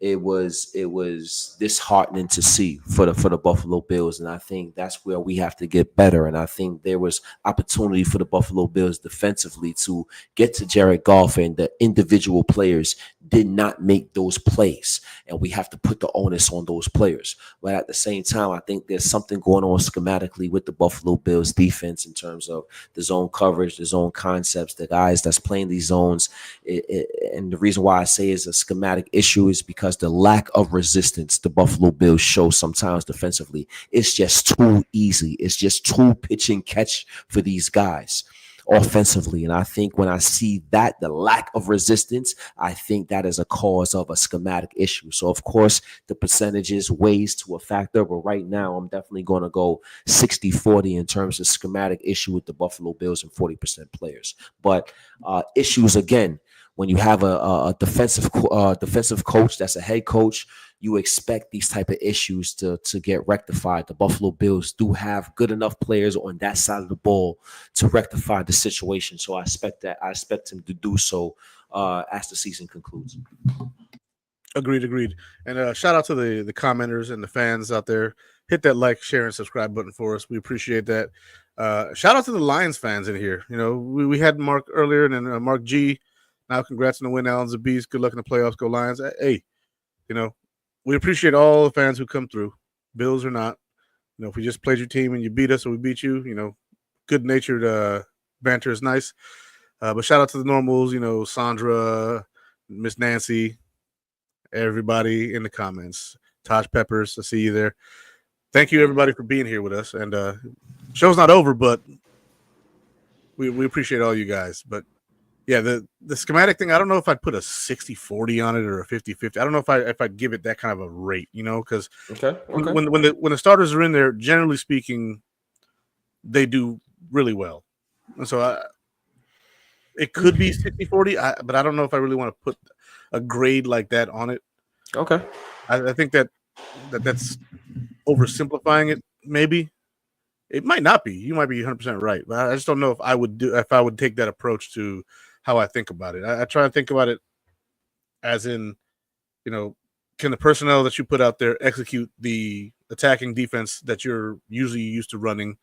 it was disheartening to see for the Buffalo Bills, and I think that's where we have to get better. And I think there was opportunity for the Buffalo Bills defensively to get to Jared Goff, and the individual players did not make those plays, and we have to put the onus on those players. But at the same time, I think there's something going on schematically with the Buffalo Bills defense in terms of the zone coverage, the zone concepts, the guys that's playing these zones. And the reason why I say it's a schematic issue is because the lack of resistance the Buffalo Bills show sometimes defensively, it's just too easy. It's just too pitch and catch for these guys offensively. And I think when I see that, the lack of resistance, I think that is a cause of a schematic issue. So, of course, the percentages weighs to a factor, but right now I'm definitely going to go 60-40 in terms of schematic issue with the Buffalo Bills and 40% players. But issues, again, when you have a defensive coach that's a head coach, you expect these type of issues to get rectified. The Buffalo Bills do have good enough players on that side of the ball to rectify the situation. So I expect him to do so as the season concludes. Agreed. And shout out to the commenters and the fans out there. Hit that like, share, and subscribe button for us. We appreciate that. Shout out to the Lions fans in here. We had Mark earlier, and then Mark G. Now, congrats on the win, Allen's a beast. Good luck in the playoffs. Go Lions. Hey, we appreciate all the fans who come through, Bills or not. If we just played your team and you beat us or we beat you, good-natured banter is nice. But shout out to the normals, Sandra, Miss Nancy, everybody in the comments. Tosh Peppers, I see you there. Thank you, everybody, for being here with us. And show's not over, but we appreciate all you guys. But yeah, the schematic thing, I don't know if I'd put a 60-40 on it or a 50-50. I don't know if I'd give it that kind of a rate, because when the starters are in there, generally speaking, they do really well. And so It could be 60-40, but I don't know if I really want to put a grade like that on it. Okay. I think that's oversimplifying it. Maybe it might not be. You might be 100% right, but I just don't know if I would take that approach to how I think about it. I try to think about it as in, can the personnel that you put out there execute the attacking defense that you're usually used to running?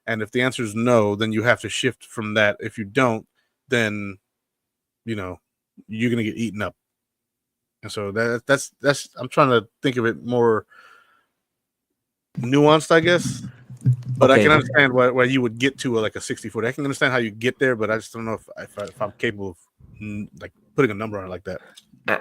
And if the answer is no, then you have to shift from that. If you don't, then you're gonna get eaten up. And so that's I'm trying to think of it more nuanced, I guess. But I Okay. can understand why you would get to like a 60-40. I can understand how you get there, but I just don't know if I'm capable of like putting a number on it like that.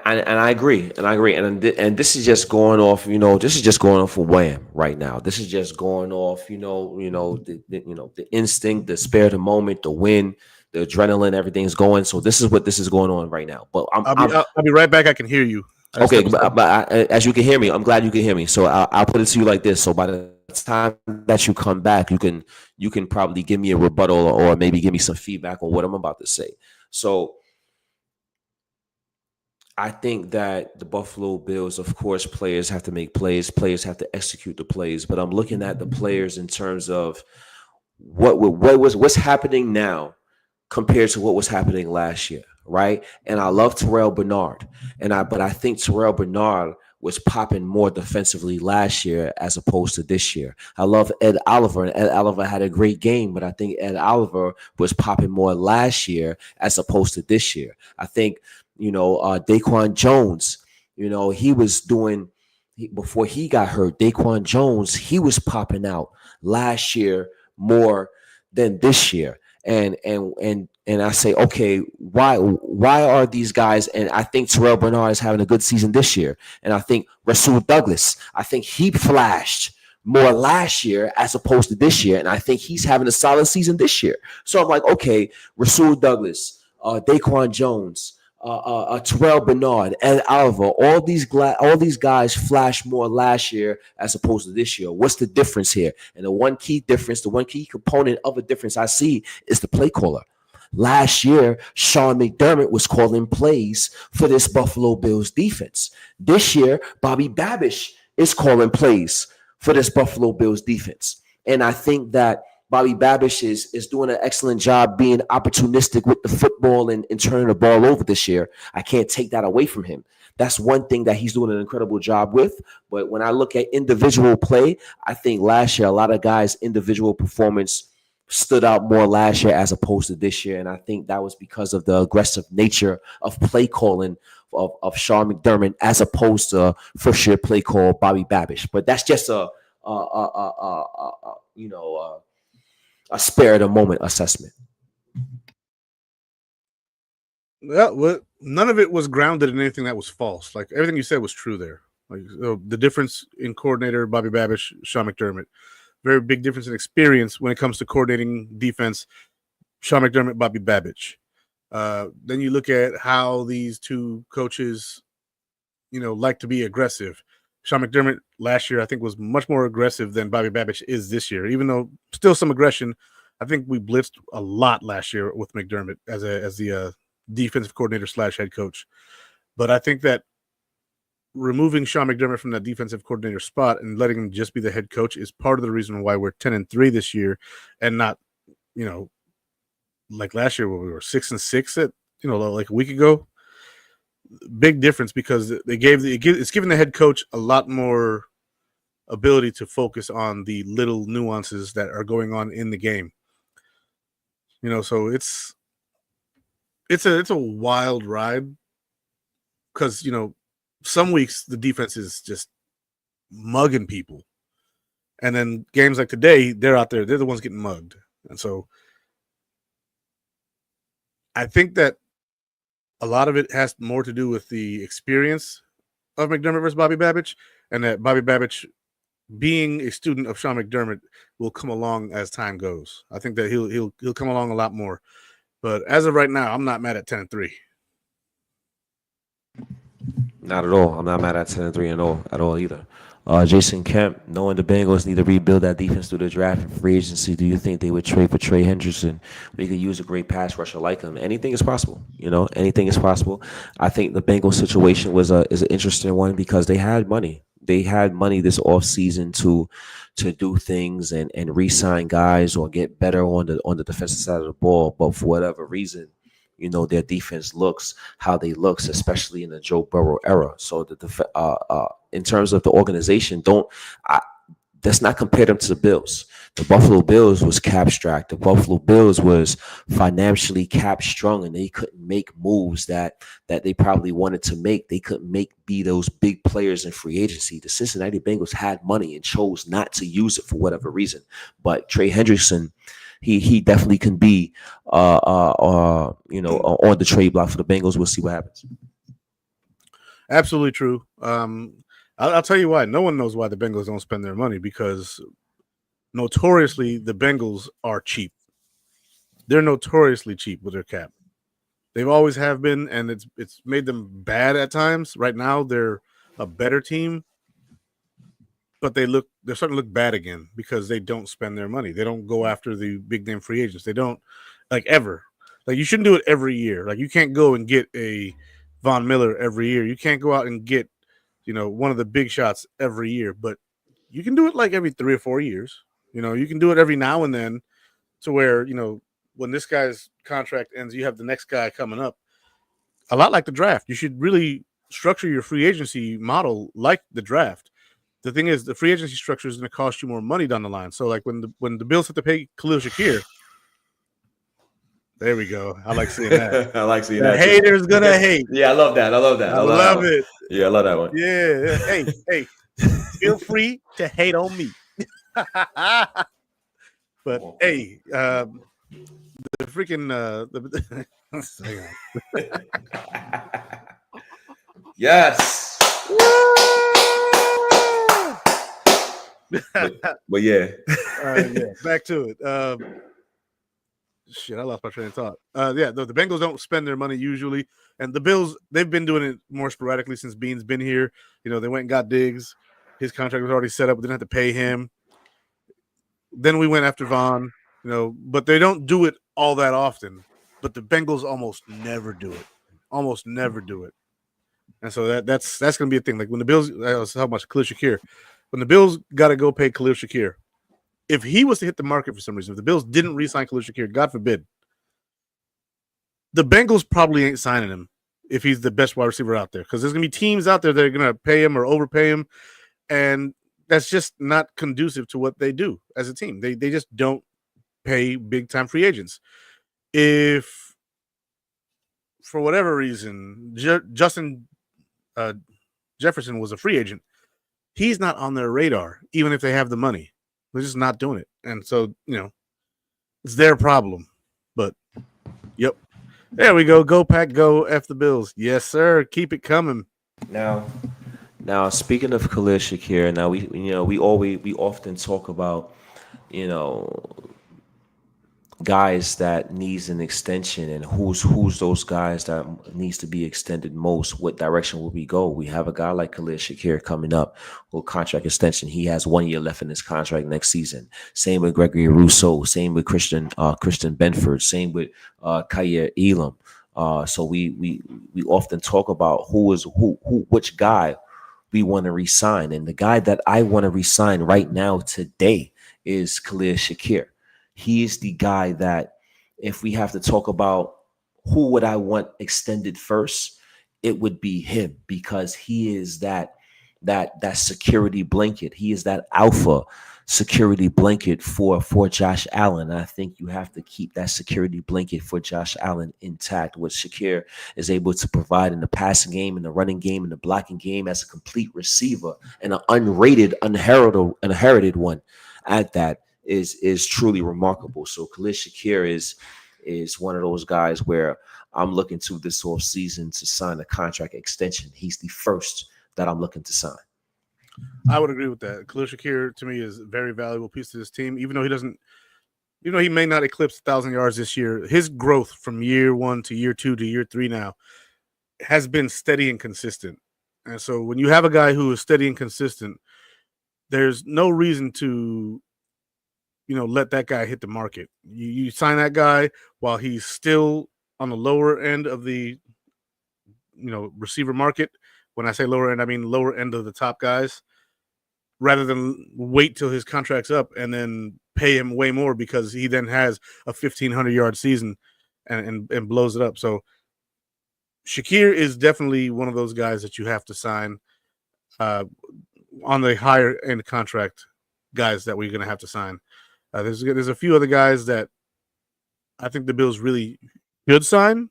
And I agree, and this is just going off, this is just going off for Wham right now. This is just going off, the instinct, the spirit of the moment, the win, the adrenaline, everything's going. So this is what this is going on right now. But I'll be right back. I can hear you. Okay, but as you can hear me, I'm glad you can hear me. So I'll put it to you like this. So by the time that you come back, you can probably give me a rebuttal or maybe give me some feedback on what I'm about to say. So I think that the Buffalo Bills, of course, players have to make plays. Players have to execute the plays. But I'm looking at the players in terms of what's happening now compared to what was happening last year, right? And I love Terrell Bernard, but I think Terrell Bernard was popping more defensively last year as opposed to this year. I love Ed Oliver, and Ed Oliver had a great game, but I think Ed Oliver was popping more last year as opposed to this year. I think Daquan Jones, he was doing before he got hurt. Daquan Jones, he was popping out last year more than this year. And I say, okay, why are these guys? And I think Terrell Bernard is having a good season this year. And I think Rasul Douglas, I think he flashed more last year as opposed to this year. And I think he's having a solid season this year. So I'm like, okay, Rasul Douglas, Daquan Jones, Terrell Bernard, Ed Oliver, all these guys flashed more last year as opposed to this year. What's the difference here? And the one key component of a difference I see is the play caller. Last year, Sean McDermott was calling plays for this Buffalo Bills defense. This year, Bobby Babish is calling plays for this Buffalo Bills defense. And I think that Bobby Babish is doing an excellent job being opportunistic with the football and turning the ball over this year. I can't take that away from him. That's one thing that he's doing an incredible job with. But when I look at individual play, I think last year a lot of guys' individual performance stood out more last year as opposed to this year. And I think that was because of the aggressive nature of play calling of Sean McDermott as opposed to first year play call Bobby Babish. But that's just a spare of the moment assessment. Well, none of it was grounded in anything that was false. Like everything you said was true there. Like the difference in coordinator Bobby Babish, Sean McDermott, very big difference in experience when it comes to coordinating defense. Sean McDermott, Bobby Babish. Then you look at how these two coaches, like to be aggressive. Sean McDermott last year, I think, was much more aggressive than Bobby Babish is this year. Even though still some aggression, I think we blitzed a lot last year with McDermott as the defensive coordinator / head coach. But I think that removing Sean McDermott from that defensive coordinator spot and letting him just be the head coach is part of the reason why we're 10-3 this year, and not, like last year where we were 6-6 at, like a week ago. Big difference because it's giving the head coach a lot more ability to focus on the little nuances that are going on in the game. So it's a wild ride because some weeks the defense is just mugging people, and then games like today they're out there, they're the ones getting mugged. And so I think that a lot of it has more to do with the experience of McDermott versus Bobby Babish, and that Bobby Babish, being a student of Sean McDermott, will come along as time goes. I think that he'll come along a lot more. But as of right now, I'm not mad at 10-3. Not at all. I'm not mad at 10-3 at all either. Jason Kemp, knowing the Bengals need to rebuild that defense through the draft and free agency, do you think they would trade for Trey Hendrickson? We could use a great pass rusher like him. Anything is possible. Anything is possible. I think the Bengals situation is an interesting one because they had money. They had money this offseason to do things and re-sign guys or get better on the defensive side of the ball. But for whatever reason, their defense looks how they looks, especially in the Joe Burrow era. So in terms of the organization, let's not compare them to the Bills. The Buffalo Bills was cap strapped. The Buffalo Bills was financially cap strung, and they couldn't make moves that they probably wanted to make. They couldn't be those big players in free agency. The Cincinnati Bengals had money and chose not to use it for whatever reason. But Trey Hendrickson, he definitely can be on the trade block for the Bengals. We'll see what happens. Absolutely true. I'll tell you why. No one knows why the Bengals don't spend their money, because notoriously the Bengals are cheap. They're notoriously cheap with their cap. They've always have been, and it's made them bad at times. Right now they're a better team, but they're starting to look bad again because they don't spend their money. They don't go after the big name free agents. They don't, ever. You shouldn't do it every year. You can't go and get a Von Miller every year. You can't go out and get one of the big shots every year, but you can do it every 3 or 4 years. You can do it every now and then, to where, when this guy's contract ends, you have the next guy coming up. A lot like the draft. You should really structure your free agency model like the draft. The thing is, the free agency structure is going to cost you more money down the line. So when the Bills have to pay Khalil Shakir, there we go. I like seeing that. I like seeing the that. Haters gonna hate. Yeah, I love that. I love that. I love it. Yeah, I love that one. Yeah. Hey, feel free to hate on me. But hey, the freaking yes. but yeah. Back to it. Shit, I lost my train of thought. The Bengals don't spend their money usually, and the Bills, they've been doing it more sporadically since Bean's been here. They went and got Diggs. His contract was already set up. We didn't have to pay him. Then we went after Vaughn, but they don't do it all that often. But the Bengals almost never do it. And so that's going to be a thing. When the Bills, I was talking about Khalil Shakir, when the Bills got to go pay Khalil Shakir, if he was to hit the market for some reason, if the Bills didn't re-sign Khalil Shakir, God forbid, the Bengals probably ain't signing him if he's the best wide receiver out there, because there's going to be teams out there that are going to pay him or overpay him, and that's just not conducive to what they do as a team. They just don't pay big-time free agents. If, for whatever reason, Justin Jefferson was a free agent, he's not on their radar, even if they have the money. They're just not doing it. And so, it's their problem. But, yep. There we go. Go Pack, go. F the Bills. Yes, sir. Keep it coming. Now, speaking of Khalil Shakir, now we often talk about, guys that needs an extension and who's those guys that needs to be extended most. What direction will we go? We have a guy like Khalil Shakir coming up with contract extension. He has 1 year left in his contract next season. Same with Gregory Rousseau. Same with Christian Benford. Same with Kyer Elam. So we often talk about which guy we want to resign, and the guy that I want to resign right now today is Khalil Shakir. He is the guy that, if we have to talk about who would I want extended first, it would be him, because he is that security blanket. He is that alpha security blanket for Josh Allen. And I think you have to keep that security blanket for Josh Allen intact. What Shakir is able to provide in the passing game, in the running game, in the blocking game as a complete receiver, and an unrated, inherited one at that, is truly remarkable. So Khalil Shakir is one of those guys where I'm looking to this off season to sign a contract extension. He's the first that I'm looking to sign. I would agree with that. Khalil Shakir, to me, is a very valuable piece to this team, even though he may not eclipse 1,000 yards this year. His growth from year 1 to year 2 to year 3 now has been steady and consistent. And so when you have a guy who is steady and consistent, there's no reason to let that guy hit the market. You sign that guy while he's still on the lower end of the receiver market. When I say lower end, I mean lower end of the top guys, rather than wait till his contract's up and then pay him way more because he then has a 1,500-yard season and blows it up. So Shakir is definitely one of those guys that you have to sign on the higher end contract guys that we're going to have to sign. There's a few other guys that I think the Bills really should sign,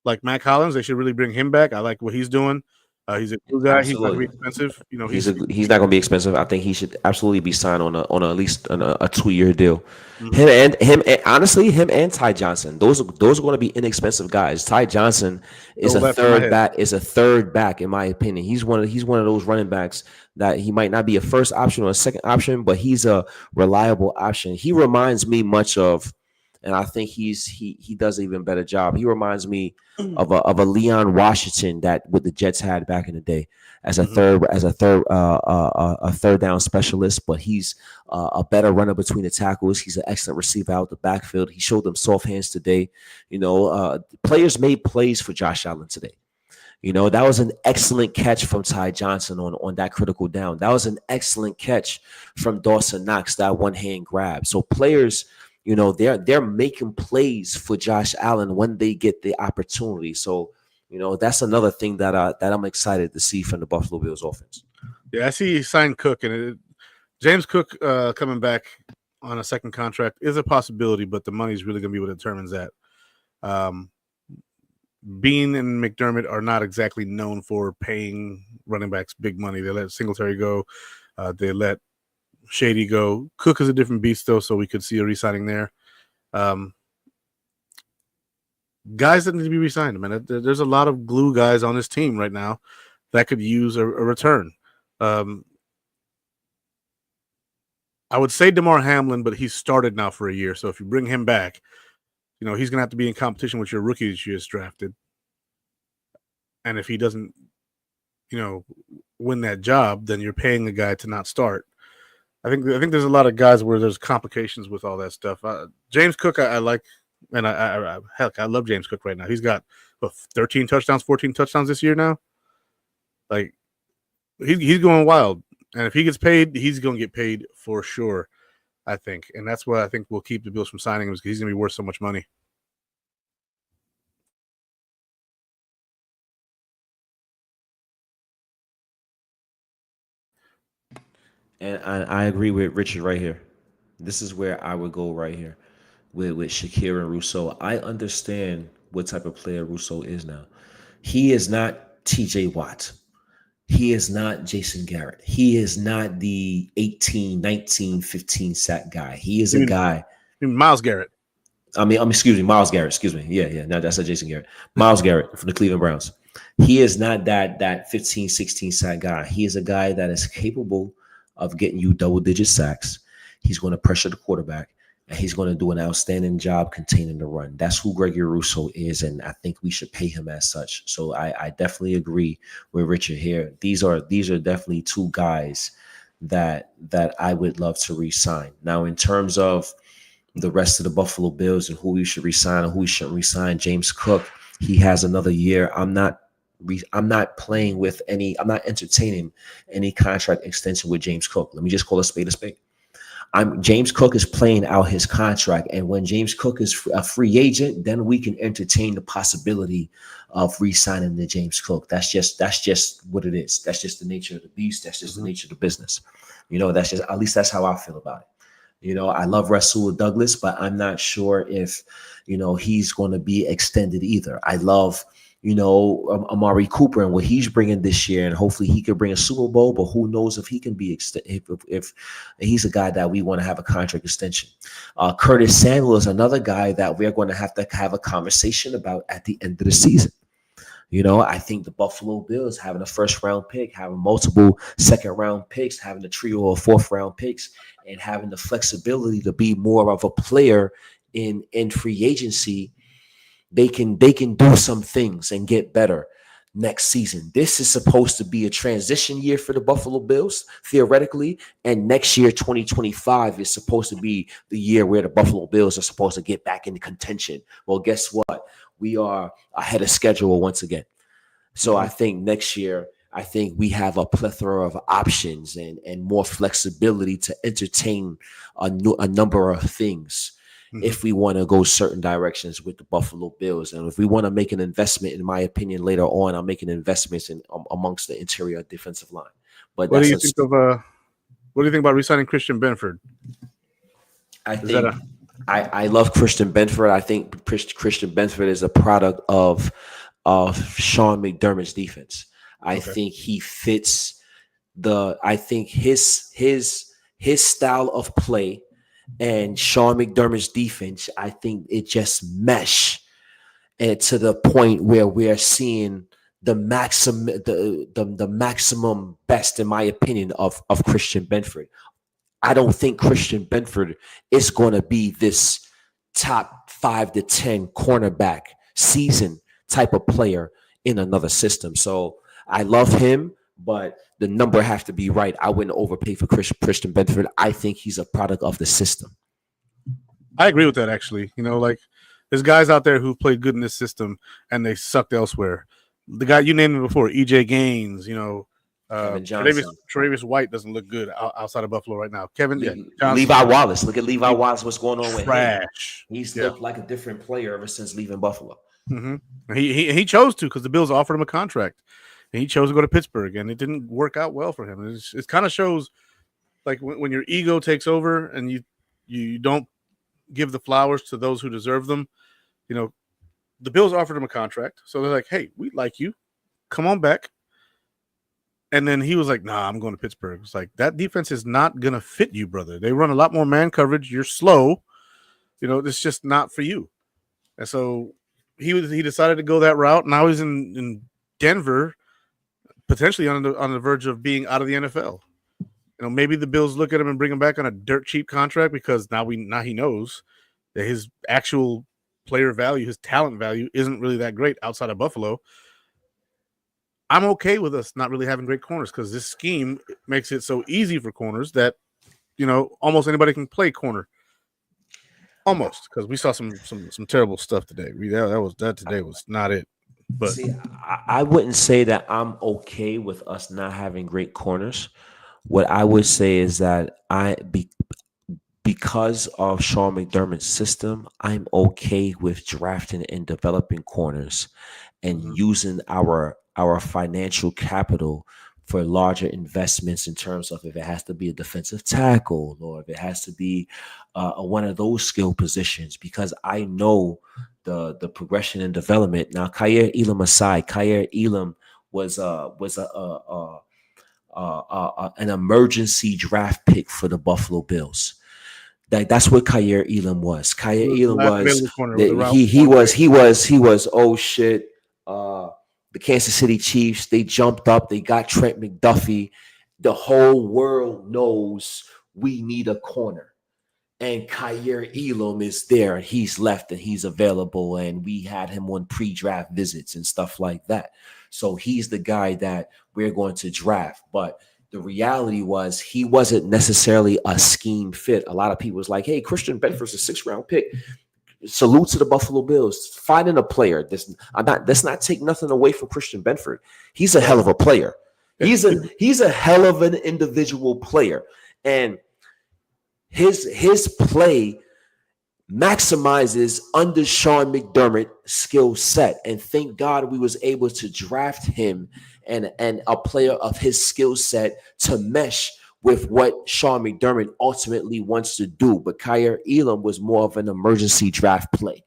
like Mac Hollins. They should really bring him back. I like what he's doing. He's a good guy. He's not going to be expensive. He's not going to be expensive. I think he should absolutely be signed on at least a 2-year deal. Mhm. Him and honestly, him and Ty Johnson. Those are going to be inexpensive guys. Ty Johnson is Stole a that from my third head. back. Is a third back in my opinion. He's one of those running backs that he might not be a first option or a second option, but he's a reliable option. He reminds me much of, and I think he does an even better job. He reminds me of a Leon Washington that what the Jets had back in the day as a third down specialist, but he's a better runner between the tackles. He's an excellent receiver out the backfield. He showed them soft hands today. Players made plays for Josh Allen today. That was an excellent catch from Ty Johnson on that critical down. That was an excellent catch from Dawson Knox, that one-hand grab. So players, they're making plays for Josh Allen when they get the opportunity. So, that's another thing that I'm excited to see from the Buffalo Bills offense. Yeah, I see he signed Cook, and James Cook coming back on a second contract is a possibility, but the money's really going to be what determines that. Bean and McDermott are not exactly known for paying running backs big money. They let Singletary go. They let Shady go. Cook is a different beast, though, so we could see a re-signing there. Guys that need to be re-signed, man. There's a lot of glue guys on this team right now that could use a return. I would say DeMar Hamlin, but he's started now for a year, so if you bring him back, he's going to have to be in competition with your rookie that you just drafted. And if he doesn't, win that job, then you're paying a guy to not start. I think there's a lot of guys where there's complications with all that stuff. James Cook, I like, and I love James Cook right now. He's got 13 touchdowns, 14 touchdowns this year now. Like he's going wild, and if he gets paid, he's going to get paid for sure. I think, and that's what I think will keep the Bills from signing him, because he's going to be worth so much money. And I agree with Richard right here. This is where I would go right here with Shakir and Rousseau. I understand what type of player Rousseau is now. He is not TJ Watt. He is not Jason Garrett. He is not the 18, 19, 15 sack guy. He is a guy. Myles Garrett. Excuse me, Myles Garrett. Excuse me. Yeah. No, that's not Jason Garrett. Myles Garrett from the Cleveland Browns. He is not that 15, 16 sack guy. He is a guy that is capable of getting you double-digit sacks. He's going to pressure the quarterback, and he's going to do an outstanding job containing the run. That's who Gregory Rousseau is, and I think we should pay him as such. So I definitely agree with Richard here. These are definitely two guys that I would love to re-sign. Now, in terms of the rest of the Buffalo Bills and who we should re-sign and who we shouldn't re-sign, James Cook, he has another year. I'm not entertaining any contract extension with James Cook. Let me just call a spade a spade. James Cook is playing out his contract, and when James Cook is a free agent, then we can entertain the possibility of re-signing the James Cook. That's just what it is. That's just the nature of the beast. That's just the nature of the business. That's just, at least that's how I feel about it. I love Rasul Douglas, but I'm not sure if he's going to be extended either. I love Amari Cooper and what he's bringing this year, and hopefully he could bring a Super Bowl, but who knows if he can be if he's a guy that we want to have a contract extension. Curtis Samuel is another guy that we're going to have a conversation about at the end of the season. I think the Buffalo Bills having a first-round pick, having multiple second-round picks, having a trio of fourth-round picks, and having the flexibility to be more of a player in free agency, they can do some things and get better. next season. This is supposed to be a transition year for the Buffalo Bills, theoretically. And next year, 2025, is supposed to be the year where the Buffalo Bills are supposed to get back into contention. Well, guess what? We are ahead of schedule once again. So I think next year, I think we have a plethora of options and more flexibility to entertain a number of things if we want to go certain directions with the Buffalo Bills. And if we want to make an investment, in my opinion, later on, I'm making investments in amongst the interior defensive line. But what do you think of what do you think about re-signing Christian Benford? I love Christian Benford. I think Christian Benford is a product of Sean McDermott's defense. I think he fits I think his style of play and Sean McDermott's defense, I think it just mesh, and to the point where we're seeing the maximum best, in my opinion, of Christian Benford. I don't think Christian Benford is going to be this top 5 to 10 cornerback season type of player in another system. So I love him, but the number have to be right. I wouldn't overpay for Christian Benford. I think he's a product of the system. I agree with that, actually. Like, there's guys out there who played good in this system and they sucked elsewhere. The guy you named him before, EJ Gaines, Tre'Davious White doesn't look good outside of Buffalo right now. Levi Wallace. Look at Levi Wallace. What's going on with him? He's looked like a different player ever since leaving Buffalo. He chose to, because the Bills offered him a contract. And he chose to go to Pittsburgh, and it didn't work out well for him. It kind of shows, like, when your ego takes over and you don't give the flowers to those who deserve them. The Bills offered him a contract, so they're like, "Hey, we like you, come on back." And then he was like, "Nah, I'm going to Pittsburgh." It's like, that defense is not gonna fit you, brother. They run a lot more man coverage. You're slow. It's just not for you. And so he decided to go that route. Now he's in Denver, potentially on the verge of being out of the NFL. Maybe the Bills look at him and bring him back on a dirt cheap contract, because now he knows that his actual player value, his talent value, isn't really that great outside of Buffalo. I'm okay with us not really having great corners, because this scheme makes it so easy for corners that almost anybody can play corner. Almost, because we saw some terrible stuff today. That today was not it. But see, I wouldn't say that I'm okay with us not having great corners. What I would say is that because of Sean McDermott's system, I'm okay with drafting and developing corners and using our financial capital for larger investments, in terms of if it has to be a defensive tackle or if it has to be one of those skill positions, because I know the progression and development. Now, Kaiir Elam aside, Kaiir Elam was an emergency draft pick for the Buffalo Bills. That's what Kaiir Elam was. Kaiir Elam was oh shit. The Kansas City Chiefs, they jumped up, they got Trent McDuffie. The whole world knows we need a corner. And Kaiir Elam is there. He's left and he's available. And we had him on pre-draft visits and stuff like that. So he's the guy that we're going to draft. But the reality was, he wasn't necessarily a scheme fit. A lot of people was like, hey, Christian Benford's a 6th-round pick. Salute to the Buffalo Bills finding a player. Let's not take nothing away from Christian Benford. He's a hell of a player. He's a hell of an individual player. And his play maximizes under Sean McDermott's skill set. And thank God we was able to draft him and a player of his skill set to mesh with what Sean McDermott ultimately wants to do. But Kaiir Elam was more of an emergency draft play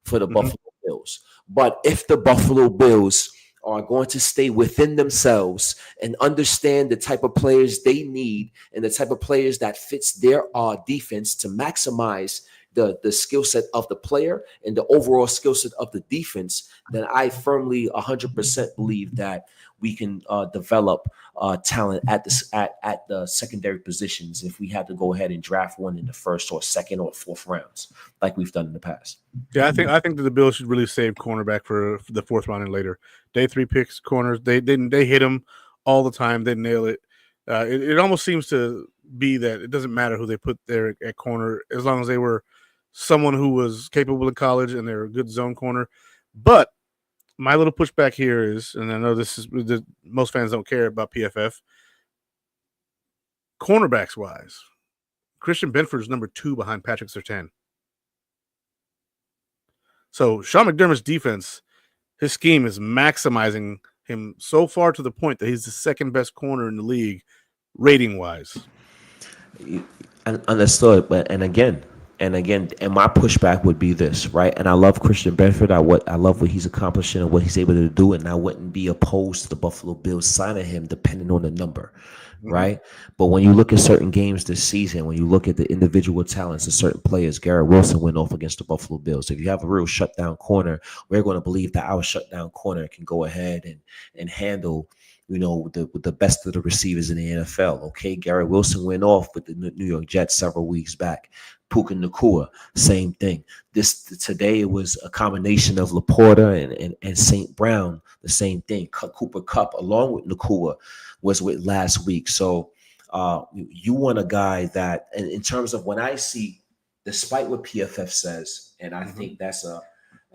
for the Buffalo Bills. But if the Buffalo Bills are going to stay within themselves and understand the type of players they need and the type of players that fits their defense to maximize the skill set of the player and the overall skill set of the defense, then I firmly 100% believe that we can develop talent at the secondary positions if we had to go ahead and draft one in the first or second or fourth rounds, like we've done in the past. Yeah, I think that the Bills should really save cornerback for the fourth round and later. Day 3 picks, corners, they hit them all the time. They nail it. It almost seems to be that it doesn't matter who they put there at corner as long as they were someone who was capable in college and they're a good zone corner. But my little pushback here is, and I know most fans don't care about PFF, cornerbacks wise, Christian Benford is number 2 behind Patrick Surtain. So Sean McDermott's defense, his scheme is maximizing him so far to the point that he's the second best corner in the league rating wise. Understood, but and again, and my pushback would be this, right? And I love Christian Benford. I love what he's accomplishing and what he's able to do, and I wouldn't be opposed to the Buffalo Bills signing him depending on the number, right? But when you look at certain games this season, when you look at the individual talents of certain players, Garrett Wilson went off against the Buffalo Bills. If you have a real shutdown corner, we're going to believe that our shutdown corner can go ahead and handle, the best of the receivers in the NFL. Okay, Garrett Wilson went off with the New York Jets several weeks back. Puka Nacua, same thing. Today it was a combination of Laporta and St. Brown, the same thing. Cooper Kupp along with Nacua was with last week. So you want a guy that, and in terms of when I see, despite what PFF says, and I think that's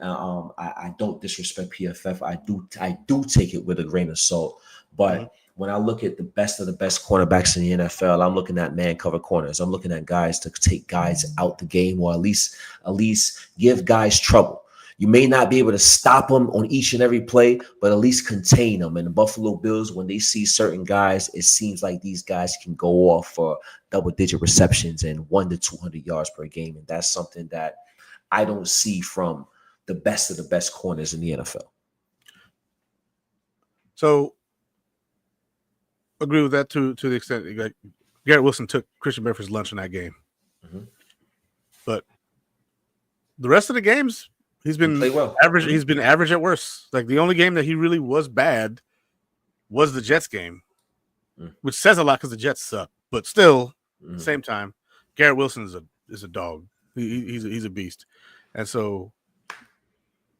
I don't disrespect PFF. I do take it with a grain of salt, but when I look at the best of the best cornerbacks in the NFL, I'm looking at man cover corners. I'm looking at guys to take guys out the game, or at least give guys trouble. You may not be able to stop them on each and every play, but at least contain them. And the Buffalo Bills, when they see certain guys, it seems like these guys can go off for double-digit receptions and 100 to 200 yards per game. And that's something that I don't see from the best of the best corners in the NFL. So, agree with that to the extent like Garrett Wilson took Christian Benford's lunch in that game. But the rest of the games, he's been average. He's been average at worst. Like the only game that he really was bad was the Jets game, which says a lot because the Jets suck. But still, at the same time, Garrett Wilson is a dog. He's a beast, and so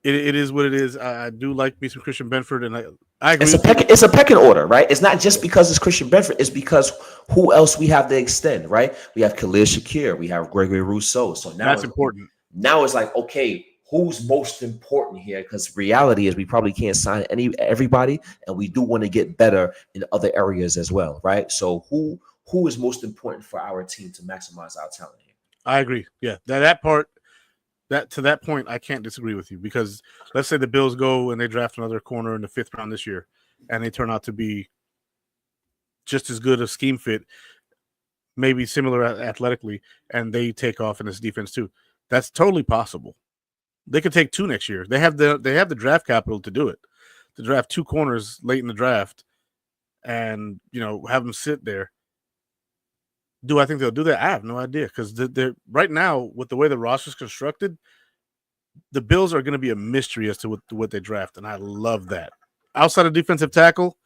it is what it is. I do like me some Christian Benford, and I agree. It's a pecking order, right? It's not just because it's Christian Benford. It's because who else we have to extend, right? We have Khalil Shakir. We have Gregory Rousseau. So now that's important. Now it's like, okay, who's most important here? Because reality is we probably can't sign everybody, and we do want to get better in other areas as well, right? So who is most important for our team to maximize our talent here? I agree. Yeah, that part. To that point, I can't disagree with you because let's say the Bills go and they draft another corner in the 5th round this year, and they turn out to be just as good a scheme fit, maybe similar athletically, and they take off in this defense too. That's totally possible. They could take 2 next year. They have the draft capital to do it, to draft 2 corners late in the draft, and have them sit there. Do I think they'll do that? I have no idea because they're right now with the way the roster is constructed, the Bills are going to be a mystery as to what they draft, and I love that. Outside of defensive tackle,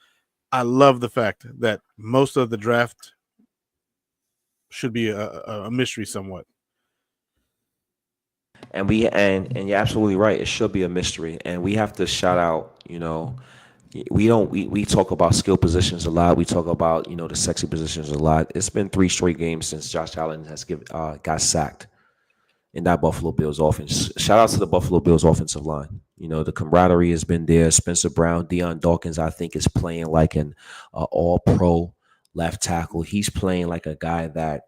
I love the fact that most of the draft should be a mystery somewhat. And you're absolutely right. It should be a mystery, and we have to shout out. We talk about skill positions a lot. We talk about the sexy positions a lot. It's been 3 straight games since Josh Allen has got sacked in that Buffalo Bills offense. Shout out to the Buffalo Bills offensive line. The camaraderie has been there. Spencer Brown, Deion Dawkins, I think, is playing like an all-pro left tackle. He's playing like a guy that,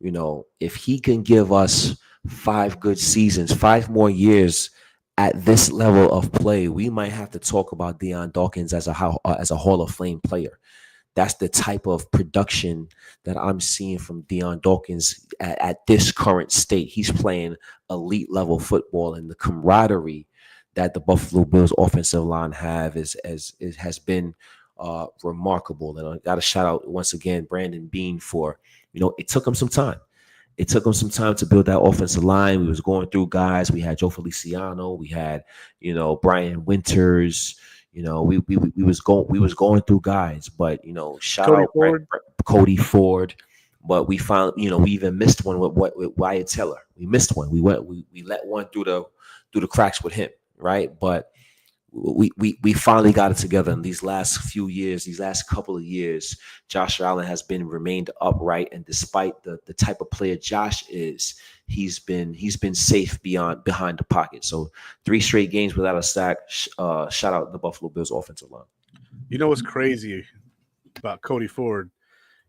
if he can give us 5 good seasons, 5 more years at this level of play, we might have to talk about Deion Dawkins as a Hall of Fame player. That's the type of production that I'm seeing from Deion Dawkins at this current state. He's playing elite level football, and the camaraderie that the Buffalo Bills offensive line has been remarkable. And I got to shout out once again Brandon Beane for, it took him some time. It took him some time to build that offensive line. We was going through guys. We had Joe Feliciano. We had, Brian Winters. You know, we was going through guys, but you know, shout Cody out Ford. Cody Ford. But we found, you know, we even missed one with Wyatt Teller. We missed one. We let one through the cracks with him, right? But we finally got it together in these last few years, these last couple of years. Josh Allen has been remained upright, and despite the type of player Josh is, he's been safe behind the pocket. So 3 straight games without a sack. Shout out the Buffalo Bills offensive line. You know what's crazy about Cody Ford?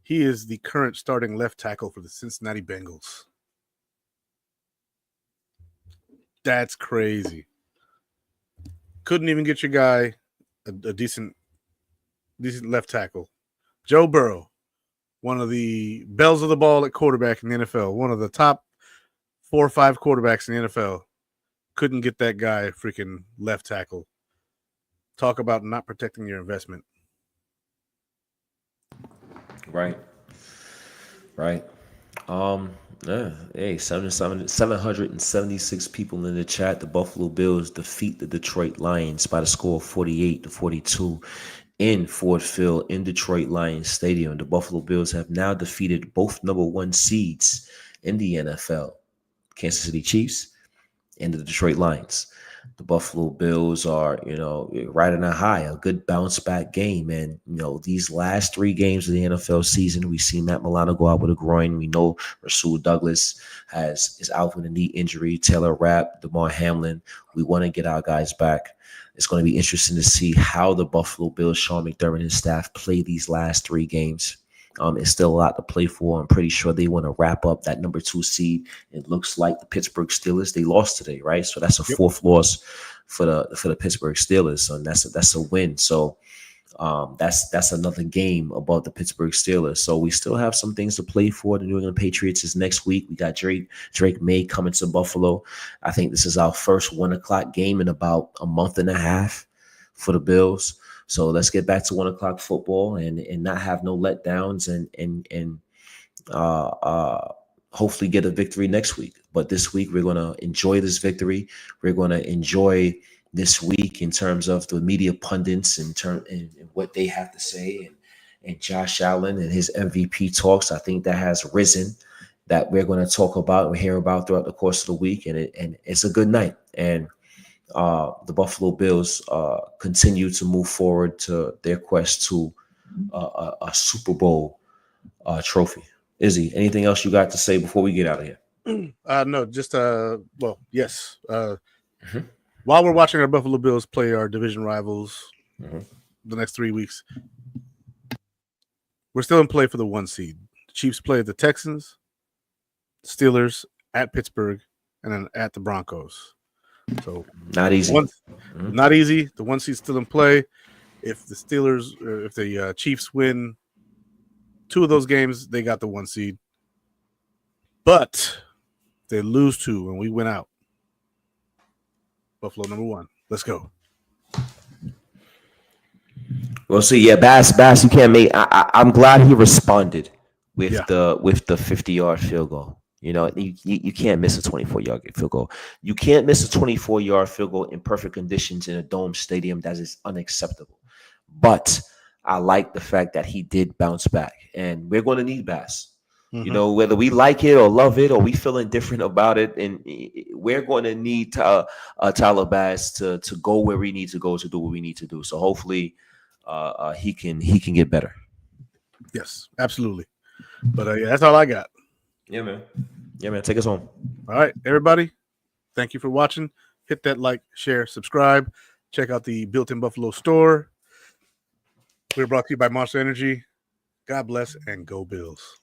He is the current starting left tackle for the Cincinnati Bengals. That's crazy. Couldn't even get your guy a decent left tackle. Joe Burrow, one of the bells of the ball at quarterback in the NFL, one of the top 4 or 5 quarterbacks in the NFL, couldn't get that guy a freaking left tackle. Talk about not protecting your investment. Right. Yeah. Hey, 776 people in the chat. The Buffalo Bills defeat the Detroit Lions by the score of 48-42 in Ford Field in Detroit Lions Stadium. The Buffalo Bills have now defeated both number 1 seeds in the NFL, Kansas City Chiefs and the Detroit Lions. The Buffalo Bills are, you know, riding a high, a good bounce back game. And, you know, these last 3 games of the NFL season, we've seen Matt Milano go out with a groin. We know Rasul Douglas is out with a knee injury. Taylor Rapp, DeMar Hamlin. We want to get our guys back. It's going to be interesting to see how the Buffalo Bills, Sean McDermott and staff play these last 3 games. It's still a lot to play for. I'm pretty sure they want to wrap up that number 2 seed. It looks like the Pittsburgh Steelers, they lost today, right? So that's a 4th loss for the Pittsburgh Steelers. So that's a win. So that's another game about the Pittsburgh Steelers. So we still have some things to play for. The New England Patriots is next week. We got Drake May coming to Buffalo. I think this is our first 1 o'clock game in about a month and a half for the Bills. So let's get back to 1 o'clock football and not have no letdowns and hopefully get a victory next week. But this week we're going to enjoy this victory. We're going to enjoy this week in terms of the media pundits and what they have to say and Josh Allen and his MVP talks. I think that has risen, that we're going to talk about and hear about throughout the course of the week. And it's a good night. And the Buffalo Bills continue to move forward to their quest to a Super Bowl trophy. Izzy, anything else you got to say before we get out of here? No, just well, yes. While we're watching our Buffalo Bills play our division rivals the next 3 weeks, we're still in play for the 1 seed. The Chiefs play the Texans, Steelers at Pittsburgh, and then at the Broncos. So not easy. Not easy. The 1 seed's still in play. If the Steelers or if the Chiefs win 2 of those games, they got the 1 seed. But if they lose 2 and we win out, Buffalo number 1. Let's go. Well, see, yeah, Bass, you can't make. I'm glad he responded with the 50-yard field goal. You know, you can't miss a 24-yard field goal. You can't miss a 24-yard field goal in perfect conditions in a dome stadium. That is unacceptable. But I like the fact that he did bounce back, and we're going to need Bass. You know, whether we like it or love it or we feel indifferent about it, and we're going to need Tyler Bass to go where we need to go to do what we need to do. So hopefully, he can get better. Yes, absolutely. But yeah, that's all I got. Yeah, man. Take us home. All right, everybody. Thank you for watching. Hit that like, share, subscribe. Check out the Built-in Buffalo store. We're brought to you by Monster Energy. God bless and go Bills.